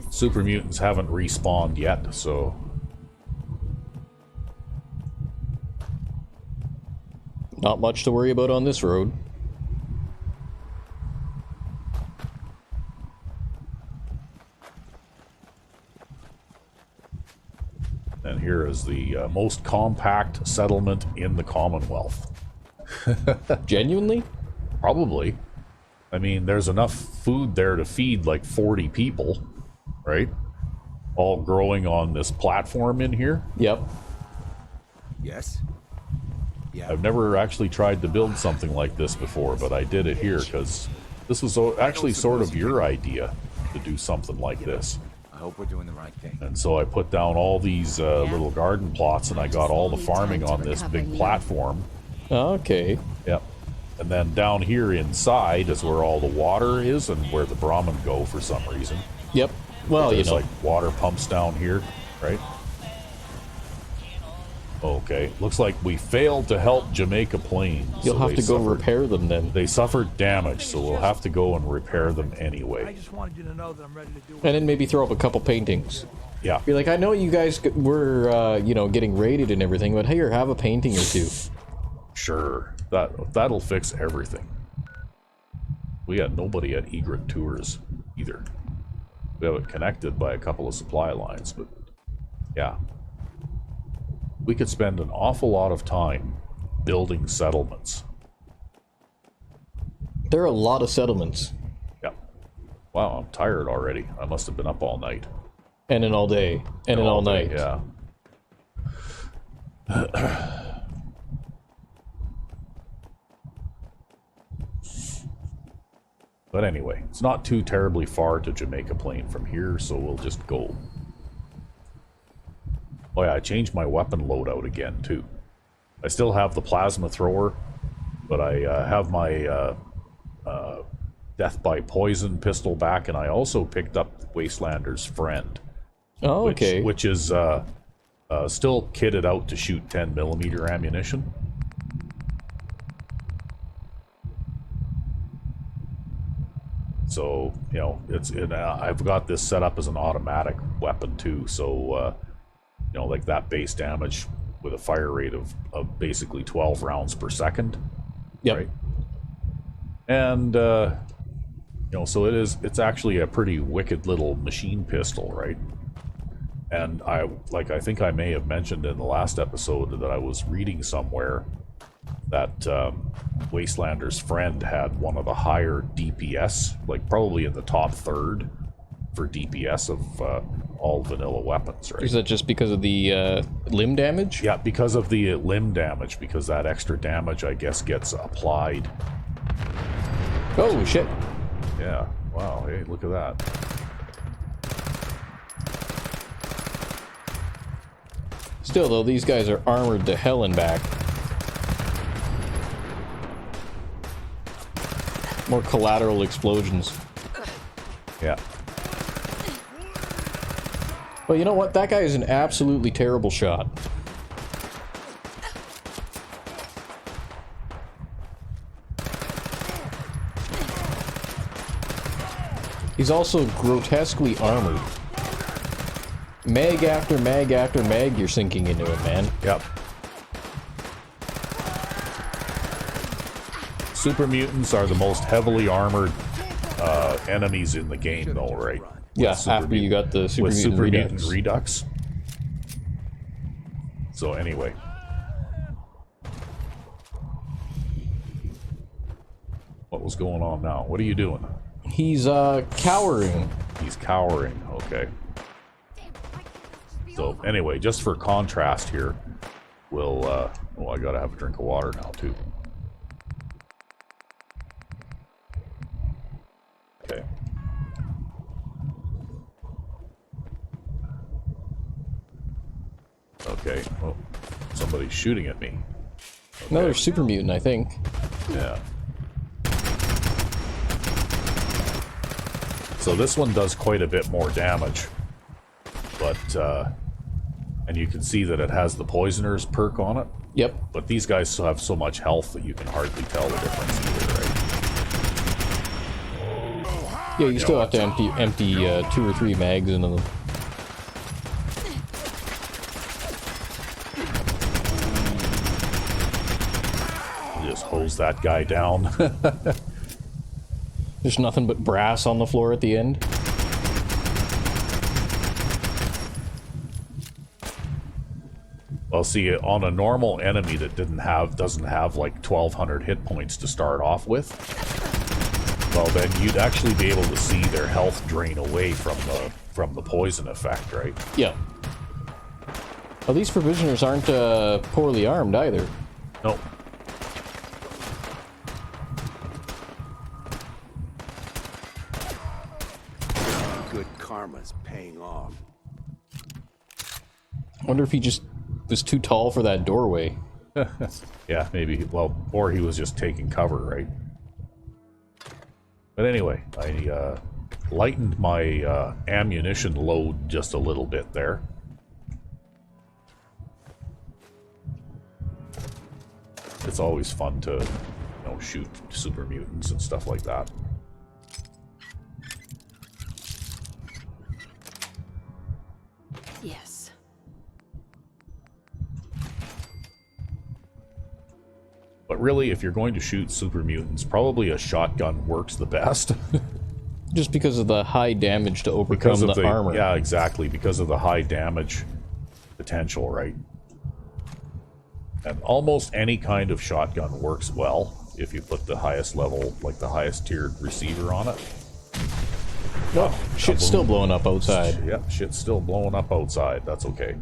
super mutants haven't respawned yet, so... Not much to worry about on this road. And here is the most compact settlement in the Commonwealth. Genuinely? Probably. I mean, there's enough food there to feed like 40 people, right? All growing on this platform in here. Yep. Yes? Yeah. I've never actually tried to build something like this before, but I did it here because this was actually sort of your idea to do something like this. I hope we're doing the right thing. And so I put down all these little garden plots, and I got all the farming on this big platform. Okay. Yep. And then down here inside is where all the water is and where the Brahmin go for some reason. Yep. Well, you There's know. like water pumps down here, right? Okay. Looks like we failed to help Jamaica Plain. You'll have to go repair them then. They suffered damage, so we'll have to go and repair them I anyway. just wanted you to know that I'm ready to do it. And then maybe throw up a couple paintings. Yeah. Be like, I know you guys were, you know, getting raided and everything, but here, have a painting or two. Sure. That'll fix everything. We got nobody at Egret Tours either. We have it connected by a couple of supply lines, but yeah. We could spend an awful lot of time building settlements. There are a lot of settlements. Yeah. Wow, I'm tired already. I must have been up all night. And in all day. And in all day, night. Yeah. But anyway, it's not too terribly far to Jamaica Plain from here, so we'll just go. Oh yeah, I changed my weapon loadout again, too. I still have the plasma thrower, but I have my death by poison pistol back, and I also picked up Wastelander's Friend. Oh, okay. Which is still kitted out to shoot 10mm ammunition. So, you know, I've got this set up as an automatic weapon too, so, you know, like that base damage with a fire rate of basically 12 rounds per second. Yep. Right? And, you know, so it's actually a pretty wicked little machine pistol, right? And I think I may have mentioned in the last episode that I was reading somewhere that Wastelander's Friend had one of the higher DPS, like probably in the top third for DPS of all vanilla weapons, right? Is that just because of the limb damage? Yeah, because of the limb damage, because that extra damage, I guess, gets applied. Oh, shit. Yeah, wow, hey, look at that. Still, though, these guys are armored to hell and back. More collateral explosions. Yeah. Well, you know what? That guy is an absolutely terrible shot. He's also grotesquely armored. Mag after mag after mag, you're sinking into it, man. Yep. Super mutants are the most heavily armored enemies in the game, though, right? Yeah, after you got the Super Mutant Redux. Redux. So anyway. What was going on now? What are you doing? He's cowering. He's cowering, okay. So anyway, just for contrast here, we'll, oh, I gotta have a drink of water now, too. Okay. Okay, well, somebody's shooting at me. Okay. Another Super Mutant, I think. Yeah. So this one does quite a bit more damage, but, and you can see that it has the Poisoner's perk on it. Yep. But these guys still have so much health that you can hardly tell the difference either, right? Yeah, you still have to empty 2 or 3 mags into them. Just hose that guy down. There's nothing but brass on the floor at the end. Well, see, on a normal enemy that doesn't have like 1,200 hit points to start off with, well, then you'd actually be able to see their health drain away from the poison effect, right? Yeah. Well, these provisioners aren't poorly armed either. Nope. Good karma's paying off. Wonder if he just was too tall for that doorway. Yeah, maybe. Well, or he was just taking cover, right? But anyway, I lightened my ammunition load just a little bit there. It's always fun to, you know, shoot super mutants and stuff like that. But really, if you're going to shoot super mutants, probably a shotgun works the best. Just because of the high damage to overcome Because of the armor. Yeah, exactly. Because of the high damage potential, right? And almost any kind of shotgun works well if you put the highest level, like the highest tiered receiver on it. No, shit's still blowing up outside. Yep, shit's still blowing up outside. That's okay.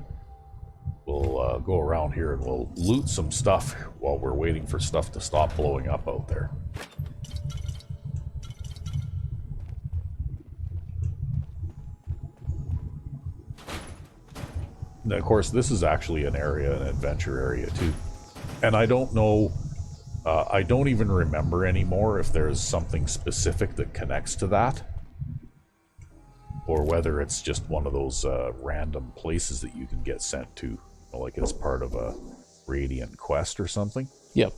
We'll go around here and we'll loot some stuff while we're waiting for stuff to stop blowing up out there. And of course, this is actually an area, an adventure area too. And I don't know, I don't even remember anymore if there's something specific that connects to that. Or whether it's just one of those random places that you can get sent to, like as part of a Radiant quest or something. Yep.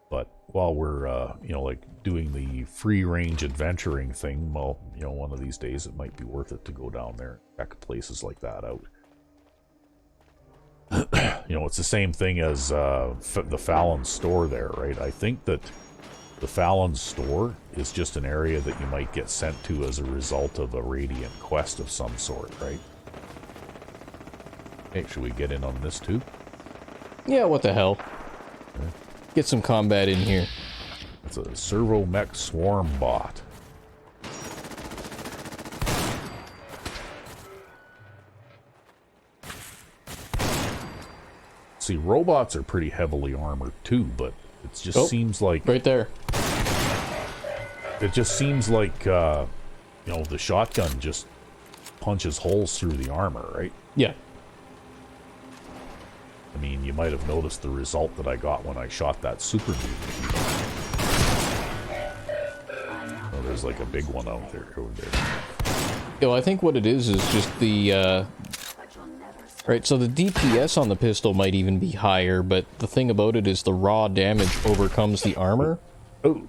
But while we're, like doing the free range adventuring thing, well, one of these days it might be worth it to go down there and check places like that out. It's the same thing as the Fallon store there, right? I think that the Fallon store is just an area that you might get sent to as a result of a Radiant quest of some sort, right? Hey, should we get in on this too? Yeah, what the hell? Okay. Get some combat in here. It's a servo mech swarm bot. See, robots are pretty heavily armored too, but it just seems like... Right there. It just seems like, the shotgun just punches holes through the armor, right? Yeah. I mean, you might have noticed the result that I got when I shot that super mutant. Oh, there's like a big one out there, over there. I think what it is just the, right, so the DPS on the pistol might even be higher, but the thing about it is the raw damage overcomes the armor. Oh.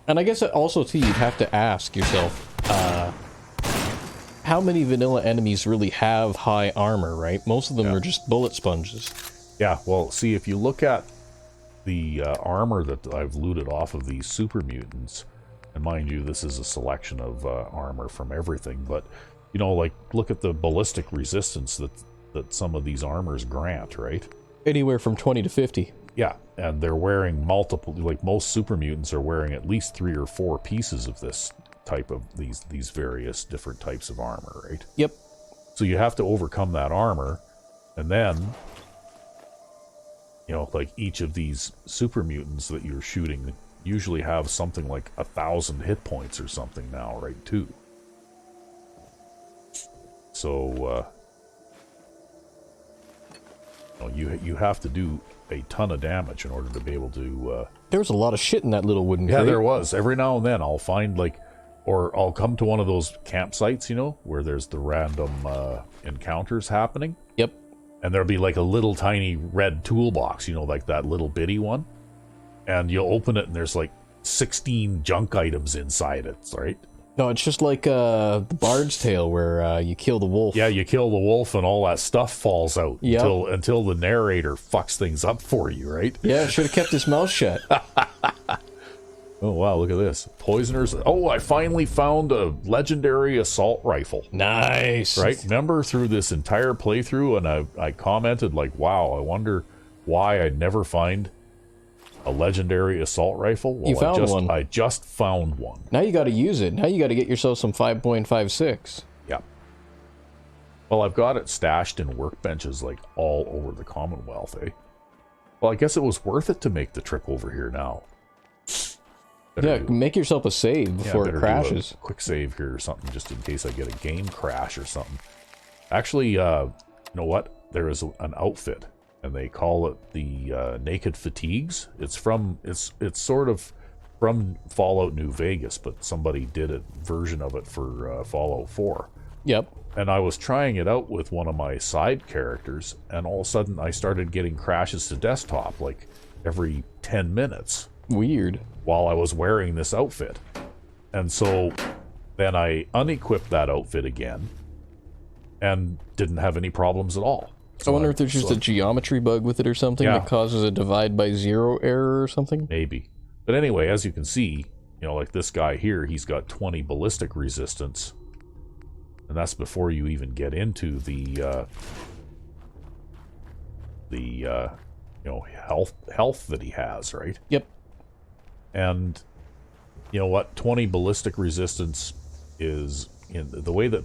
And I guess also, too, you'd have to ask yourself, how many vanilla enemies really have high armor, right? Most of them are just bullet sponges. Yeah, well, see, if you look at the armor that I've looted off of these super mutants, and mind you, this is a selection of armor from everything, but, look at the ballistic resistance that some of these armors grant, right? Anywhere from 20 to 50. Yeah, and they're wearing multiple, like most super mutants are wearing at least 3 or 4 pieces of this type of, these various different types of armor, right? Yep. So you have to overcome that armor, and then, like each of these super mutants that you're shooting usually have something like 1,000 hit points or something now, right, too. So, you have to do a ton of damage in order to be able to... There was a lot of shit in that little wooden crate. Yeah, there was. Every now and then I'll find, or I'll come to one of those campsites, where there's the random encounters happening. Yep. And there'll be like a little tiny red toolbox, like that little bitty one. And you'll open it and there's like 16 junk items inside it, right? No, it's just like the Bard's Tale where you kill the wolf. Yeah, you kill the wolf and all that stuff falls out until the narrator fucks things up for you, right? Yeah, should have kept his mouth shut. Oh, wow, look at this. Poisoners. Oh, I finally found a legendary assault rifle. Nice. Right? Remember through this entire playthrough, and I commented, like, wow, I wonder why I'd never find a legendary assault rifle. Well, you found one. I just found one. Now you got to use it. Now you got to get yourself some 5.56. Yeah. Well, I've got it stashed in workbenches, like, all over the Commonwealth, eh? Well, I guess it was worth it to make the trip over here now. Make yourself a save before it crashes. Do a quick save here or something, just in case I get a game crash or something. Actually, you know what? There is an outfit, and they call it the Naked Fatigues. It's sort of from Fallout New Vegas, but somebody did a version of it for Fallout 4. Yep. And I was trying it out with one of my side characters, and all of a sudden I started getting crashes to desktop, like every 10 minutes. Weird. While I was wearing this outfit. And so then I unequipped that outfit again, and didn't have any problems at all. I wonder if there's just a geometry bug with it or something that causes a divide by zero error or something. Maybe. But anyway, as you can see, you know, like this guy here, he's got 20 ballistic resistance. And that's before you even get into the you know, health that he has, right? Yep. And you know what? 20 ballistic resistance is, in the way that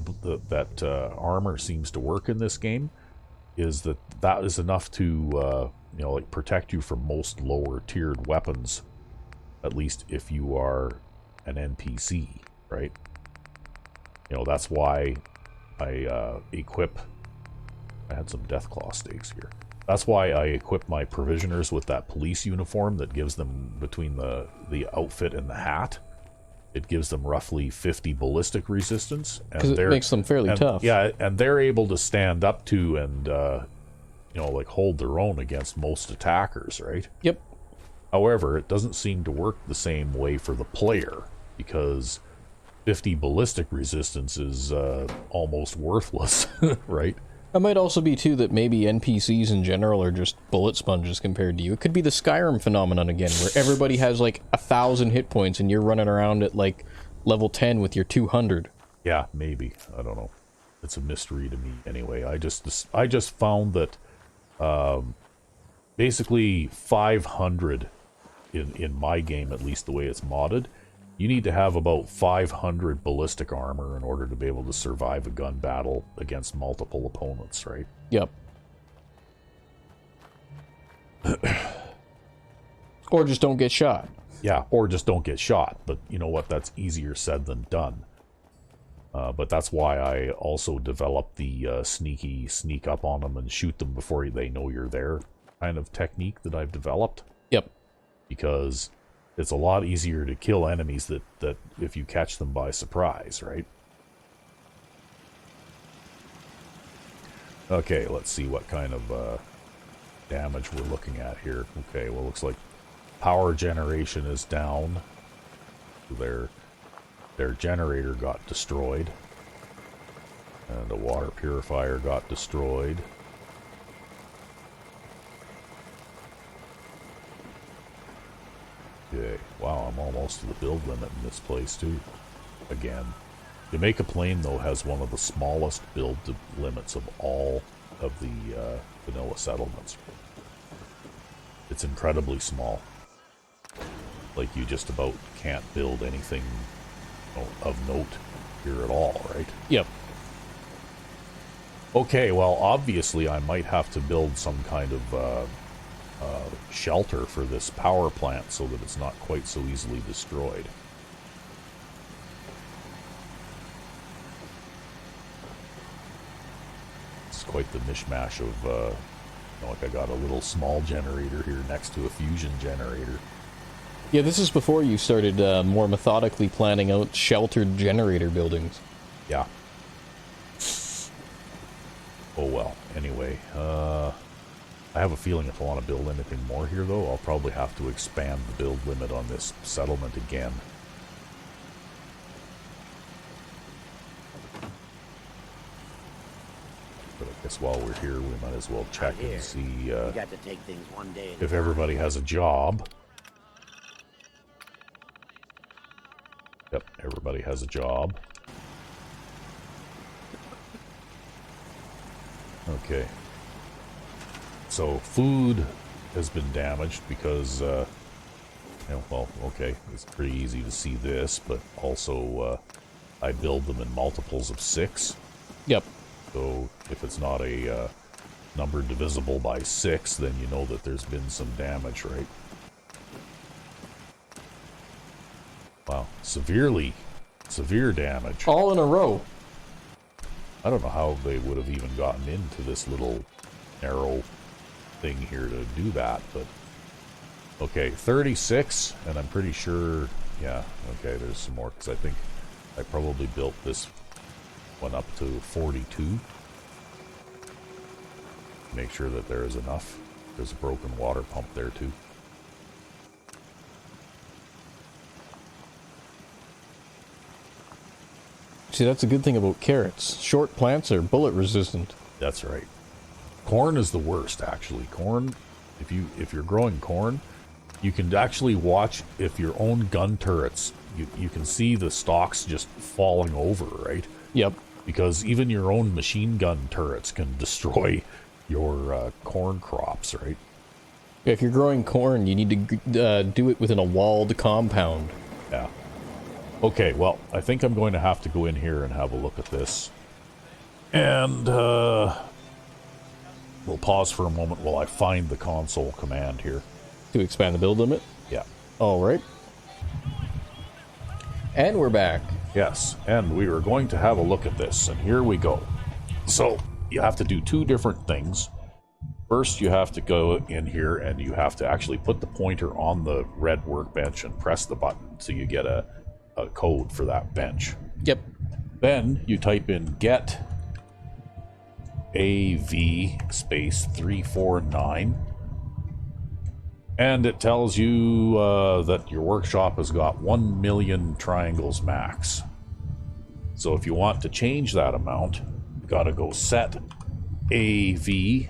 that armor seems to work in this game, is that is enough to you know, like, protect you from most lower tiered weapons, at least if you are an NPC, right? You know, that's why I equip. I had some Deathclaw stakes here. That's why I equip my provisioners with that police uniform that gives them, between the outfit and the hat, it gives them roughly 50 ballistic resistance. Because it makes them fairly tough. Yeah, and they're able to stand up to and, you know, like, hold their own against most attackers, right? Yep. However, it doesn't seem to work the same way for the player, because 50 ballistic resistance is almost worthless, right? It might also be, too, that maybe NPCs in general are just bullet sponges compared to you. It could be the Skyrim phenomenon again, where everybody has, like, 1,000 hit points and you're running around at, like, level 10 with your 200. Yeah, maybe. I don't know. It's a mystery to me anyway. I just found that basically 500, in my game, at least the way it's modded, you need to have about 500 ballistic armor in order to be able to survive a gun battle against multiple opponents, right? Yep. Or just don't get shot. Yeah, or just don't get shot. But you know what? That's easier said than done. But that's why I also developed the sneak up on them and shoot them before they know you're there kind of technique that I've developed. Yep. Because it's a lot easier to kill enemies that if you catch them by surprise, right? Okay, let's see what kind of damage we're looking at here. Okay, well, looks like power generation is down. Their generator got destroyed. And the water purifier got destroyed. Okay, wow, I'm almost to the build limit in this place too. Again. Jamaica Plain, though, has one of the smallest build limits of all of the vanilla settlements. It's incredibly small. Like, you just about can't build anything of note here at all, right? Yep. Okay, well, obviously I might have to build some kind of shelter for this power plant so that it's not quite so easily destroyed. It's quite the mishmash of, like, I got a little small generator here next to a fusion generator. Yeah, this is before you started more methodically planning out sheltered generator buildings. Yeah. Oh well, anyway, I have a feeling if I want to build anything more here, though, I'll probably have to expand the build limit on this settlement again. But I guess while we're here, we might as well check and see got to take things one day if everybody has a job. Yep, everybody has a job. Okay. So, food has been damaged because, well, okay, it's pretty easy to see this, but also, I build them in multiples of 6. Yep. So, if it's not a number divisible by 6, then you know that there's been some damage, right? Wow, severe damage. All in a row. I don't know how they would have even gotten into this little narrow thing here to do that, but okay, 36, and I'm pretty sure, yeah, okay, there's some more, because I think I probably built this one up to 42. Make sure that there is enough. There's a broken water pump there too. See, that's a good thing about carrots. Short plants are bullet resistant. That's right. Corn is the worst, actually. Corn, if you're growing corn, you can actually watch if your own gun turrets, you can see the stalks just falling over, right? Yep. Because even your own machine gun turrets can destroy your corn crops, right? If you're growing corn, you need to do it within a walled compound. Yeah. Okay, well, I think I'm going to have to go in here and have a look at this. And we'll pause for a moment while I find the console command here. To expand the build limit? Yeah. Alright. And we're back. Yes, and we were going to have a look at this, and here we go. So, you have to do two different things. First, you have to go in here and you have to actually put the pointer on the red workbench and press the button so you get a code for that bench. Yep. Then you type in get AV space 349, and it tells you that your workshop has got 1 million triangles max. So if you want to change that amount, you got to go set AV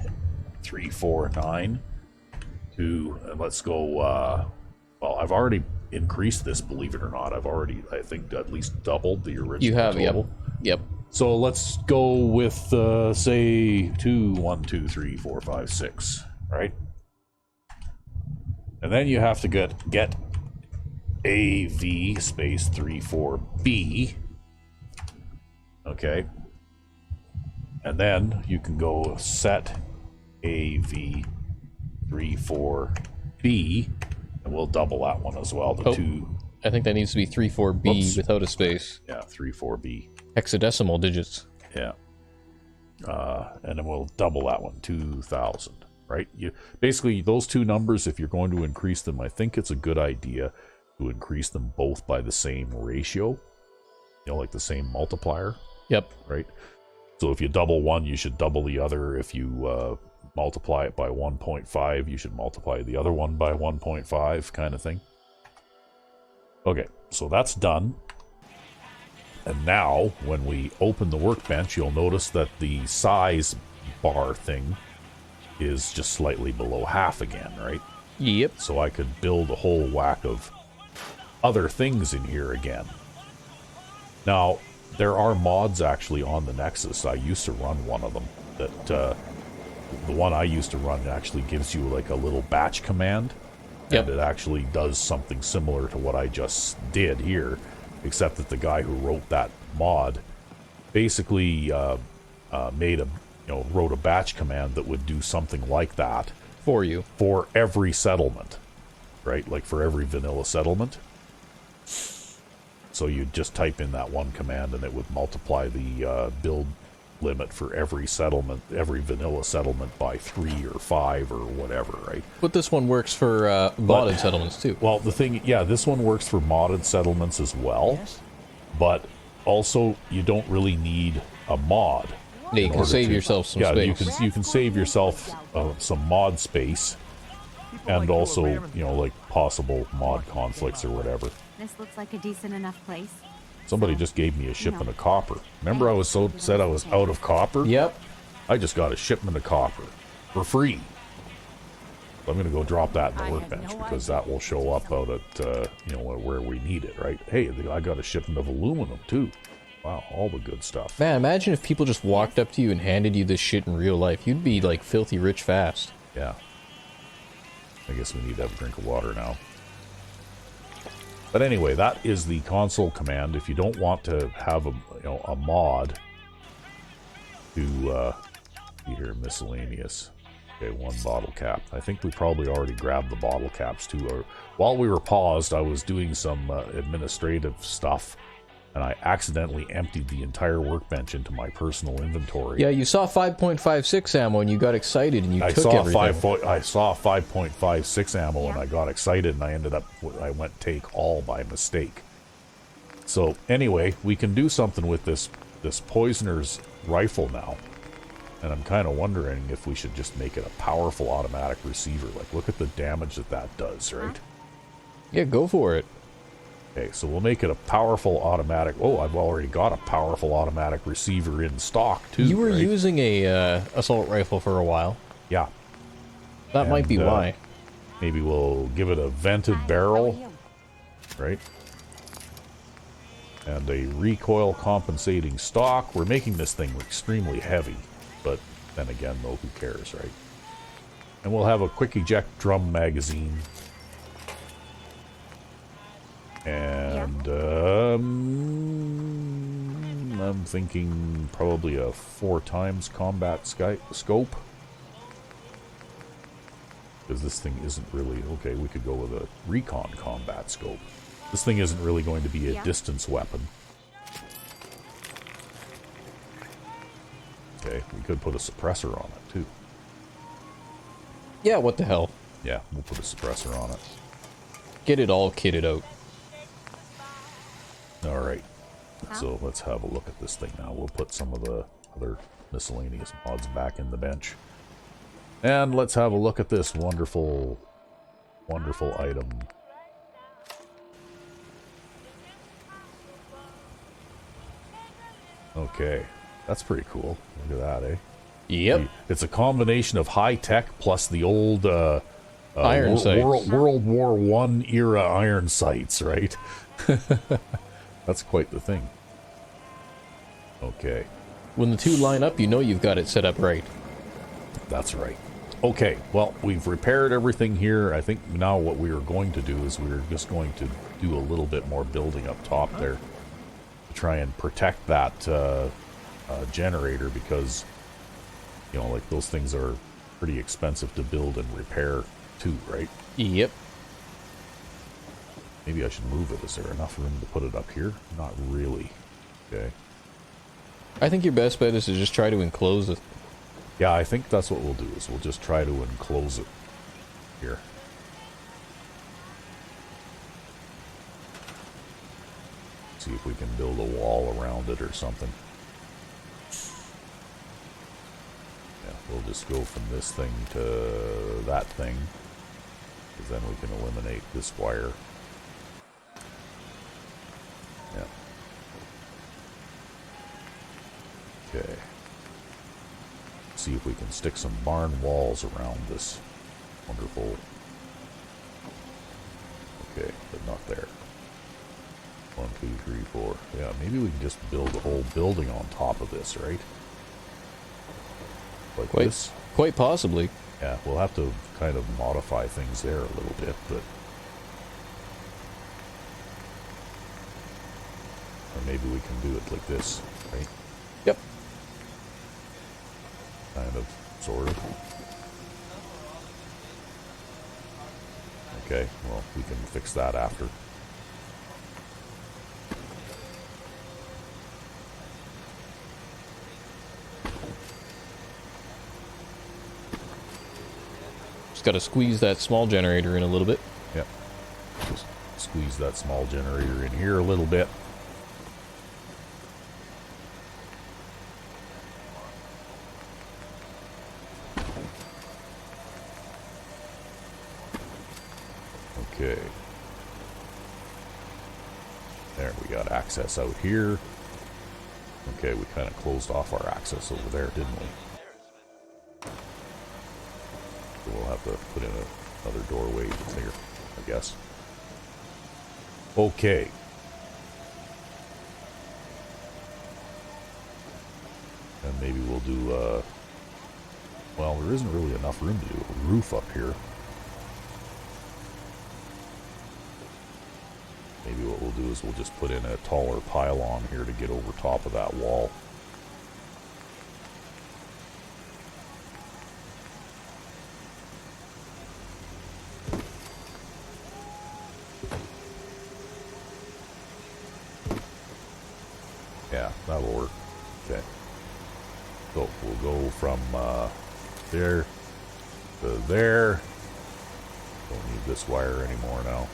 349 to, and let's go, well, I've already increased this, believe it or not. I've already, I think, at least doubled the original You have, total. Yep. So let's go with, say, 2, 1, 2, 3, 4, 5, 6, right? And then you have to get AV space 34B. Okay. And then you can go set AV 34B, and we'll double that one as well. The two. I think that needs to be 34B Oops. without a space. Yeah, 34B. Hexadecimal digits. Yeah. And then we'll double that one, 2000. Right? You basically, those two numbers, if you're going to increase them, I think it's a good idea to increase them both by the same ratio. You know, like the same multiplier. Yep. Right? So if you double one, you should double the other. If you multiply it by 1.5, you should multiply the other one by 1.5, kind of thing. Okay, so that's done. And now, when we open the workbench, you'll notice that the size bar thing is just slightly below half again, right? Yep. So I could build a whole whack of other things in here again. Now, there are mods actually on the Nexus. I used to run one of them. That the one I used to run actually gives you like a little batch command. Yep. And it actually does something similar to what I just did here, except that the guy who wrote that mod basically wrote a batch command that would do something like that For you. for every settlement, right? Like for every vanilla settlement. So you'd just type in that one command and it would multiply the build limit for every settlement, every vanilla settlement by 3 or 5 or whatever, right? But this one works for modded settlements too. Well, the thing, yeah, this one works for modded settlements as well, but also you don't really need a mod. Yeah, you can save yourself some space. you can save yourself some mod space, and also, you know, like possible mod conflicts or whatever. This looks like a decent enough place. Somebody just gave me a shipment of copper. Remember I was said I was out of copper? Yep. I just got a shipment of copper for free. I'm going to go drop that in the workbench because that will show up out at, where we need it, right? Hey, I got a shipment of aluminum too. Wow, all the good stuff. Man, imagine if people just walked up to you and handed you this shit in real life. You'd be like filthy rich fast. Yeah. I guess we need to have a drink of water now. But anyway, that is the console command. If you don't want to have a mod to see here, miscellaneous. Okay, 1 bottle cap. I think we probably already grabbed the bottle caps too. Or while we were paused, I was doing some administrative stuff, and I accidentally emptied the entire workbench into my personal inventory. Yeah, you saw 5.56 ammo and you got excited and you took everything. I saw 5.56 ammo and I got excited and I went take all by mistake. So anyway, we can do something with this poisoner's rifle now. And I'm kind of wondering if we should just make it a powerful automatic receiver. Like, look at the damage that does, right? Yeah, go for it. Okay, so we'll make it a powerful automatic. Oh, I've already got a powerful automatic receiver in stock too. You were right? using a assault rifle for a while. Yeah. That might be why. Maybe we'll give it a vented barrel, right? And a recoil compensating stock. We're making this thing extremely heavy, but then again, though, who cares, right? And we'll have a quick eject drum magazine. And I'm thinking probably a 4x combat scope. Because this thing isn't really... Okay, we could go with a recon combat scope. This thing isn't really going to be a distance weapon. Okay, we could put a suppressor on it, too. Yeah, what the hell? Yeah, we'll put a suppressor on it. Get it all kitted out. Alright, so let's have a look at this thing now. We'll put some of the other miscellaneous mods back in the bench. And let's have a look at this wonderful, wonderful item. Okay, that's pretty cool. Look at that, eh? Yep. It's a combination of high-tech plus the old iron sights. World War I era iron sights, right? That's quite the thing. Okay. When the two line up, you know you've got it set up right. That's right. Okay, well, we've repaired everything here. I think now what we are going to do is we're just going to do a little bit more building up top there to try and protect that generator because, you know, like those things are pretty expensive to build and repair too, right? Yep. Maybe I should move it. Is there enough room to put it up here? Not really. Okay. I think your best bet is to just try to enclose it. Yeah, I think that's what we'll do, is we'll just try to enclose it here. See if we can build a wall around it or something. Yeah, we'll just go from this thing to that thing, because then we can eliminate this wire. Yeah. Okay. See if we can stick some barn walls around this wonderful... Okay, but not there. 1, 2, 3, 4. Yeah, maybe we can just build a whole building on top of this, right? Like this? Quite possibly. Yeah, we'll have to kind of modify things there a little bit, but... Or maybe we can do it like this, right? Yep. Kind of, sort of. Okay, well, we can fix that after. Just gotta squeeze that small generator in a little bit. Yep. Just squeeze that small generator in here a little bit. Okay. There, we got access out here. Okay, we kind of closed off our access over there, didn't we? So we'll have to put in another doorway here, I guess. Okay. And maybe we'll do, well, there isn't really enough room to do a roof up here. Maybe what we'll do is we'll just put in a taller pylon here to get over top of that wall. Yeah, that'll work. Okay. So we'll go from there to there. Don't need this wire anymore now.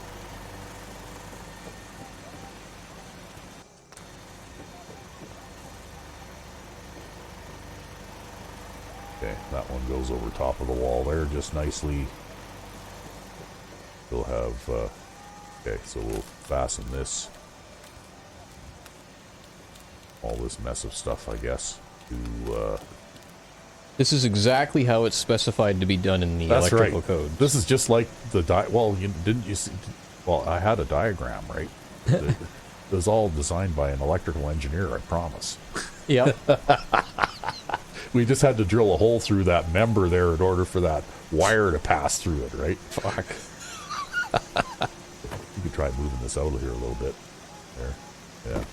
Okay, that one goes over top of the wall there just nicely. We'll have Okay, so we'll fasten this. All this mess of stuff, I guess, to... This is exactly how it's specified to be done in the That's electrical right. code. This is just like the well, didn't you see? Well, I had a diagram, right? It was all designed by an electrical engineer, I promise. Yep. We just had to drill a hole through that member there in order for that wire to pass through it, right? Fuck. You could try moving this out of here a little bit. There. Yeah.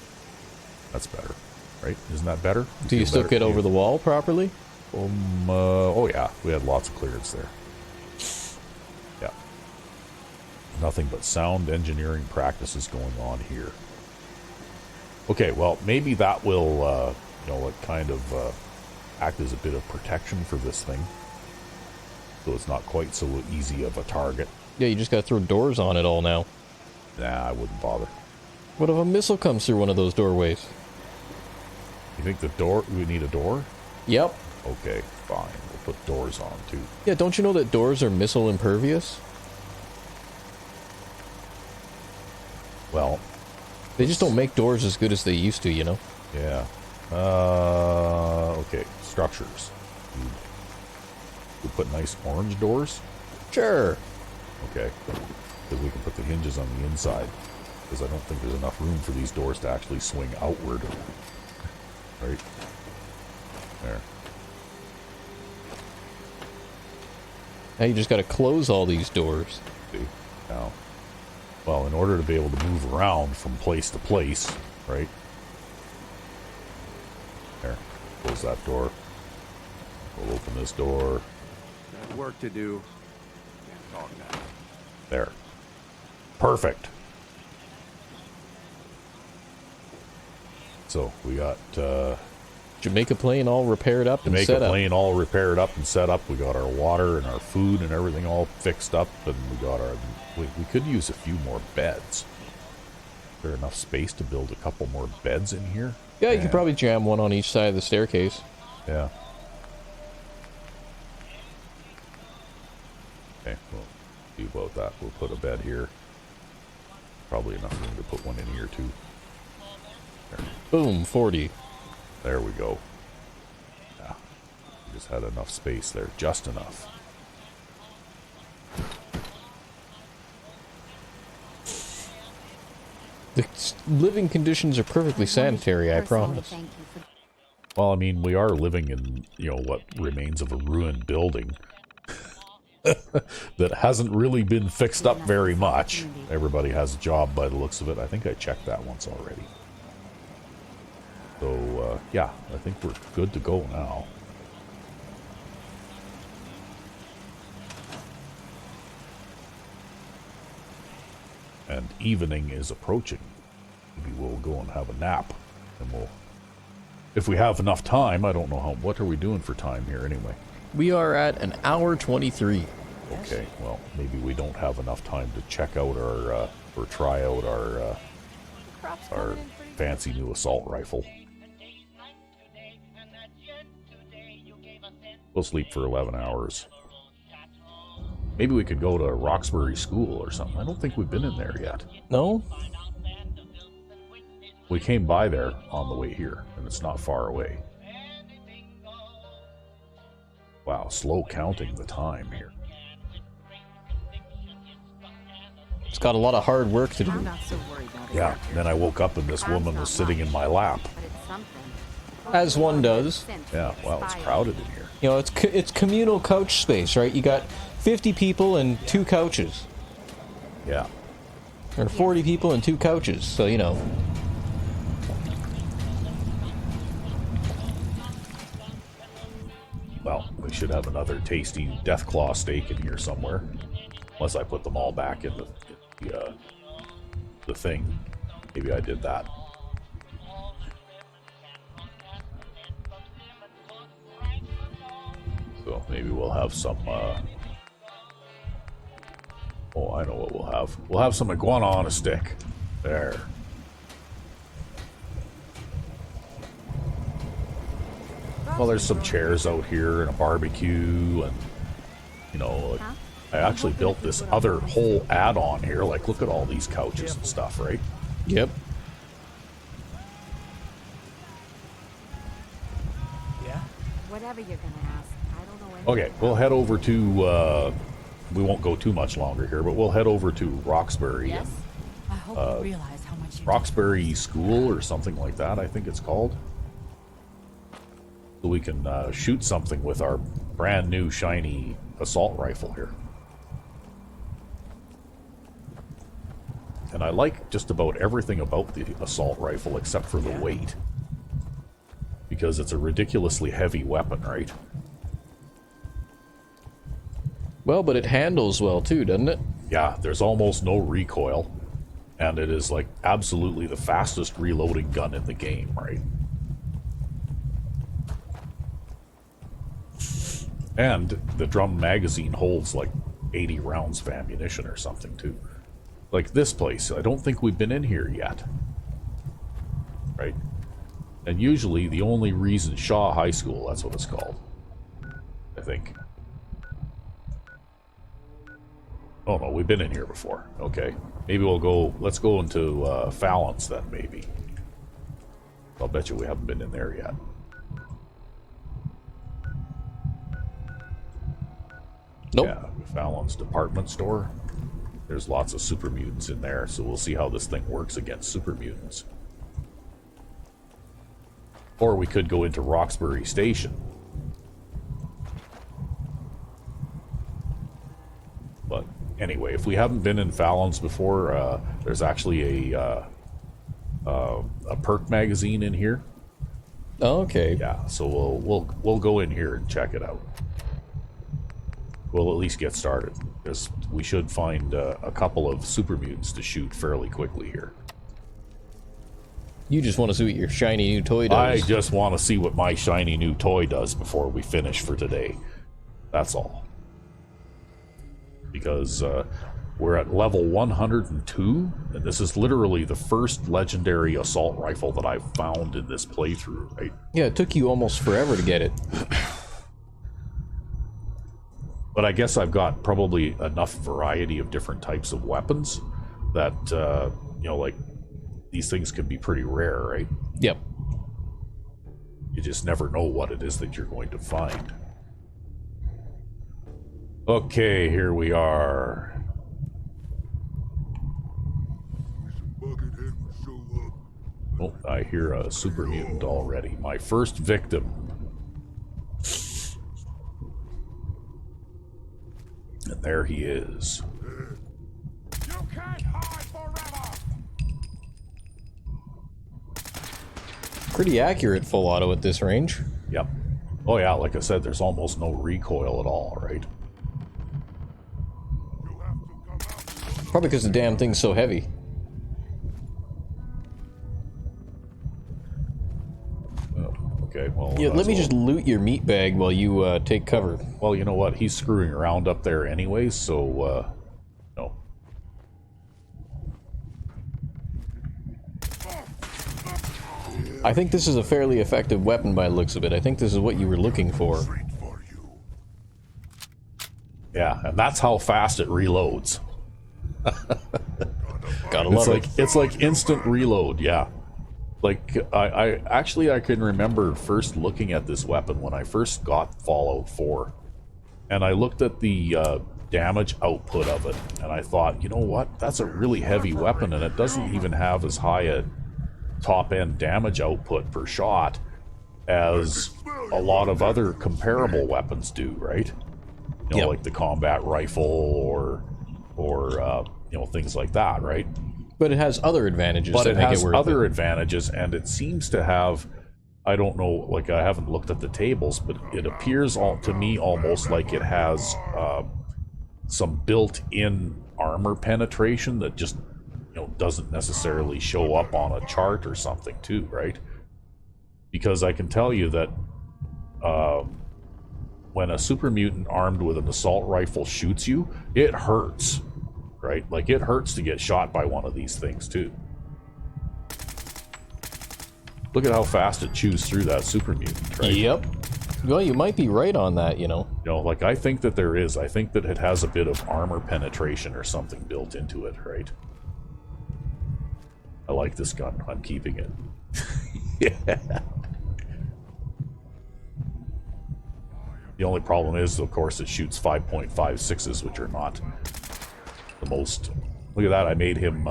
That's better, right? Isn't that better? Do you still get over the wall properly? Oh yeah, we had lots of clearance there. Yeah. Nothing but sound engineering practices going on here. Okay, well, maybe that will, kind of act as a bit of protection for this thing. So it's not quite so easy of a target. Yeah, you just gotta throw doors on it all now. Nah, I wouldn't bother. What if a missile comes through one of those doorways? You think we need a door? Yep. Okay, fine. We'll put doors on, too. Yeah, don't you know that doors are missile impervious? Well... They just don't make doors as good as they used to, you know? Yeah. Okay. Structures. We put nice orange doors? Sure. Okay. Because we can put the hinges on the inside. Because I don't think there's enough room for these doors to actually swing outward. Right? There. Now you just gotta close all these doors. See? Now. Well, in order to be able to move around from place to place, right? There. Close that door. We'll open this door. Got work to do. Can't talk now. There. Perfect. So, we got, Jamaica plane all repaired up and set Jamaica up. plane all repaired up and set up. We got our water and our food and everything all fixed up. And we got our... We could use a few more beds. Is there enough space to build a couple more beds in here? Yeah, you could probably jam one on each side of the staircase. Yeah. Okay, we'll see about that. We'll put a bed here. Probably enough room to put one in here, too. There. Boom, 40. There we go. Yeah. We just had enough space there. Just enough. The living conditions are perfectly sanitary, I promise. Well, I mean, we are living in, what remains of a ruined building that hasn't really been fixed up very much. Everybody has a job by the looks of it. I think I checked that once already. So, yeah, I think we're good to go now. And evening is approaching. Maybe we'll go and have a nap. And we'll... If we have enough time, I don't know how... What are we doing for time here anyway? We are at an hour 23. Okay, well, maybe we don't have enough time to check out our... or try out our fancy new assault rifle. We'll sleep for 11 hours. Maybe we could go to Roxbury School or something. I don't think we've been in there yet. No? We came by there on the way here, and it's not far away. Wow, slow counting the time here. It's got a lot of hard work to do. I'm not so worried about it. Yeah, and then I woke up and this woman was sitting in my lap. But it's something. As one does. Yeah, well, it's crowded in here. You know, it's communal couch space, right? You got 50 people and 2 couches. Yeah. Or 40 people and 2 couches, so, you know. Well, we should have another tasty Deathclaw steak in here somewhere. Unless I put them all back in the thing. Maybe I did that. So maybe we'll have some, oh, I know what we'll have. We'll have some iguana on a stick. There. Well, there's some chairs out here and a barbecue and, I actually built this other whole add-on here. Like, look at all these couches and stuff, right? Yep. Yeah? Whatever you're gonna ask, I don't know anything. Okay, we'll head over to, we won't go too much longer here, but we'll head over to Roxbury. Yes? I hope you realize how much you Roxbury School or something like that, I think it's called. So we can shoot something with our brand new shiny assault rifle here. And I like just about everything about the assault rifle except for the weight. Because it's a ridiculously heavy weapon, right? Well, but it handles well too, doesn't it? Yeah, there's almost no recoil. And it is like absolutely the fastest reloading gun in the game, right? And the drum magazine holds like 80 rounds of ammunition or something too. Like this place, I don't think we've been in here yet. Right? And usually the only reason Shaw High School, that's what it's called. I think. Oh no, we've been in here before. Okay. Maybe we'll go, let's go into Fallon's then, maybe. I'll bet you we haven't been in there yet. Nope. Yeah, Fallon's department store. There's lots of super mutants in there, so we'll see how this thing works against super mutants. Or we could go into Roxbury Station. But anyway, if we haven't been in Fallon's before, there's actually a perk magazine in here. Oh, okay. Yeah, so we'll go in here and check it out. We'll at least get started, because we should find a couple of super mutants to shoot fairly quickly here. You just want to see what your shiny new toy does. I just want to see what my shiny new toy does before we finish for today. That's all. Because we're at level 102, and this is literally the first legendary assault rifle that I've found in this playthrough, right? Yeah, it took you almost forever to get it. But I guess I've got probably enough variety of different types of weapons that, you know, like, these things can be pretty rare, right? Yep. You just never know what it is that you're going to find. Okay, here we are. Oh, I hear a super mutant already. My first victim. And there he is. You can't hide forever! Pretty accurate full auto at this range. Yep. Oh yeah, like I said, there's almost no recoil at all, right? Probably because the damn thing's so heavy. Oh, okay, well... Yeah, let me just loot your meat bag while you take cover. Well, you know what? He's screwing around up there anyways, so, no. I think this is a fairly effective weapon by the looks of it. I think this is what you were looking for. Yeah, and that's how fast it reloads. Gotta love it. It's like instant reload, yeah. Like, I can remember first looking at this weapon when I first got Fallout 4. And I looked at the damage output of it, and I thought, you know what? That's a really heavy weapon, and it doesn't even have as high a top-end damage output per shot as a lot of other comparable weapons do, right? You know, Yep. like the combat rifle or you know, things like that, right? But it has other advantages But that it make has it worth other it. advantages, and it seems to have, I don't know, like I haven't looked at the tables, but it appears to me almost like it has some built-in armor penetration that just, you know, doesn't necessarily show up on a chart or something too, right? Because I can tell you that when a super mutant armed with an assault rifle shoots you, it hurts, right? Like, it hurts to get shot by one of these things too. Look at how fast it chews through that super mutant, right? Yep. Well, you might be right on that, you know. You know, like, I think that there is. I think that it has a bit of armor penetration or something built into it, right? I like this gun. I'm keeping it. Yeah. The only problem is, of course, it shoots 5.56s, which are not the most... Look at that, I made him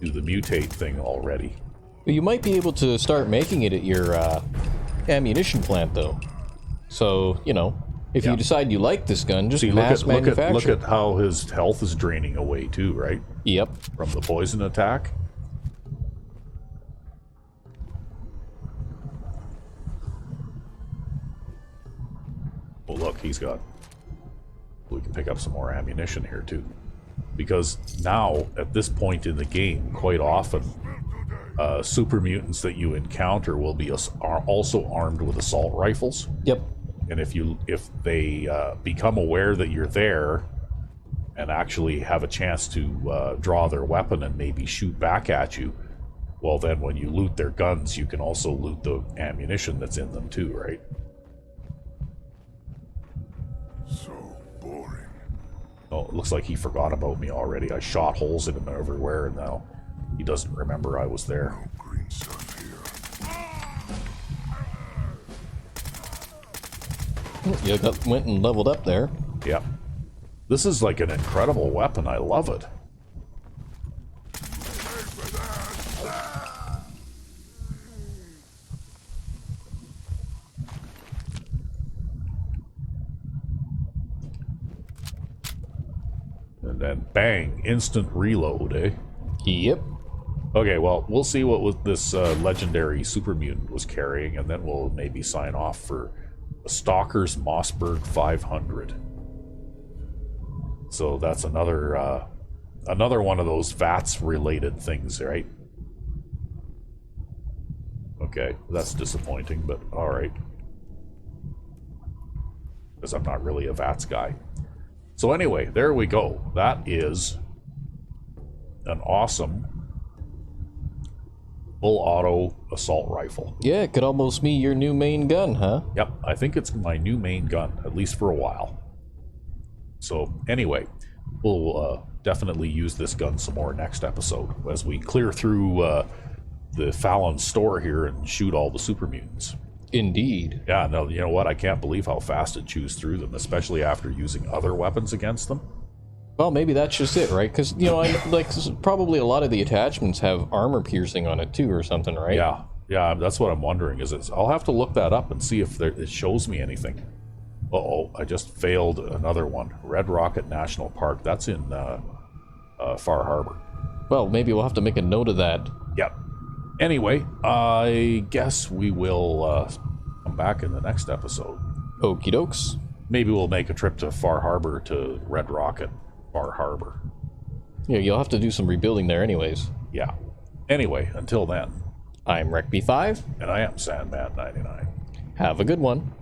do the mutate thing already. But you might be able to start making it at your ammunition plant, though. So, you know, if you decide you like this gun, just mass manufacture. Look at how his health is draining away, too, right? Yep. From the poison attack. Oh, look, he's got... We can pick up some more ammunition here, too. Because now, at this point in the game, quite often, super mutants that you encounter will be are also armed with assault rifles. Yep. And if they become aware that you're there and actually have a chance to draw their weapon and maybe shoot back at you, well, then when you loot their guns, you can also loot the ammunition that's in them too, right? So boring. Oh, it looks like he forgot about me already. I shot holes in him everywhere, and now he doesn't remember I was there. No green stuff here. You went and leveled up there. Yeah. This is like an incredible weapon. I love it. And then bang, instant reload, eh? Yep. Okay, well, we'll see what this legendary super mutant was carrying, and then we'll maybe sign off for a Stalker's Mossberg 500. So that's another one of those VATS-related things, right? Okay, that's disappointing, but alright. Because I'm not really a VATS guy. So anyway, there we go. That is an awesome full auto assault rifle. Yeah, it could almost be your new main gun, huh? Yep, I think it's my new main gun, at least for a while. So anyway, we'll definitely use this gun some more next episode as we clear through the Fallon store here and shoot all the super mutants. Indeed. Yeah, no, you know what? I can't believe how fast it chews through them, especially after using other weapons against them. Well, maybe that's just it, right? Because, you know, probably a lot of the attachments have armor piercing on it, too, or something, right? Yeah, that's what I'm wondering. I'll have to look that up and see if it shows me anything. Uh-oh, I just failed another one. Red Rocket National Park. That's in Far Harbor. Well, maybe we'll have to make a note of that. Yep. Anyway, I guess we will come back in the next episode. Okie dokes. Maybe we'll make a trip to Far Harbor to Red Rocket, Far Harbor. Yeah, you'll have to do some rebuilding there anyways. Yeah. Anyway, until then. I'm RecB5. And I am Sandman 99. Have a good one.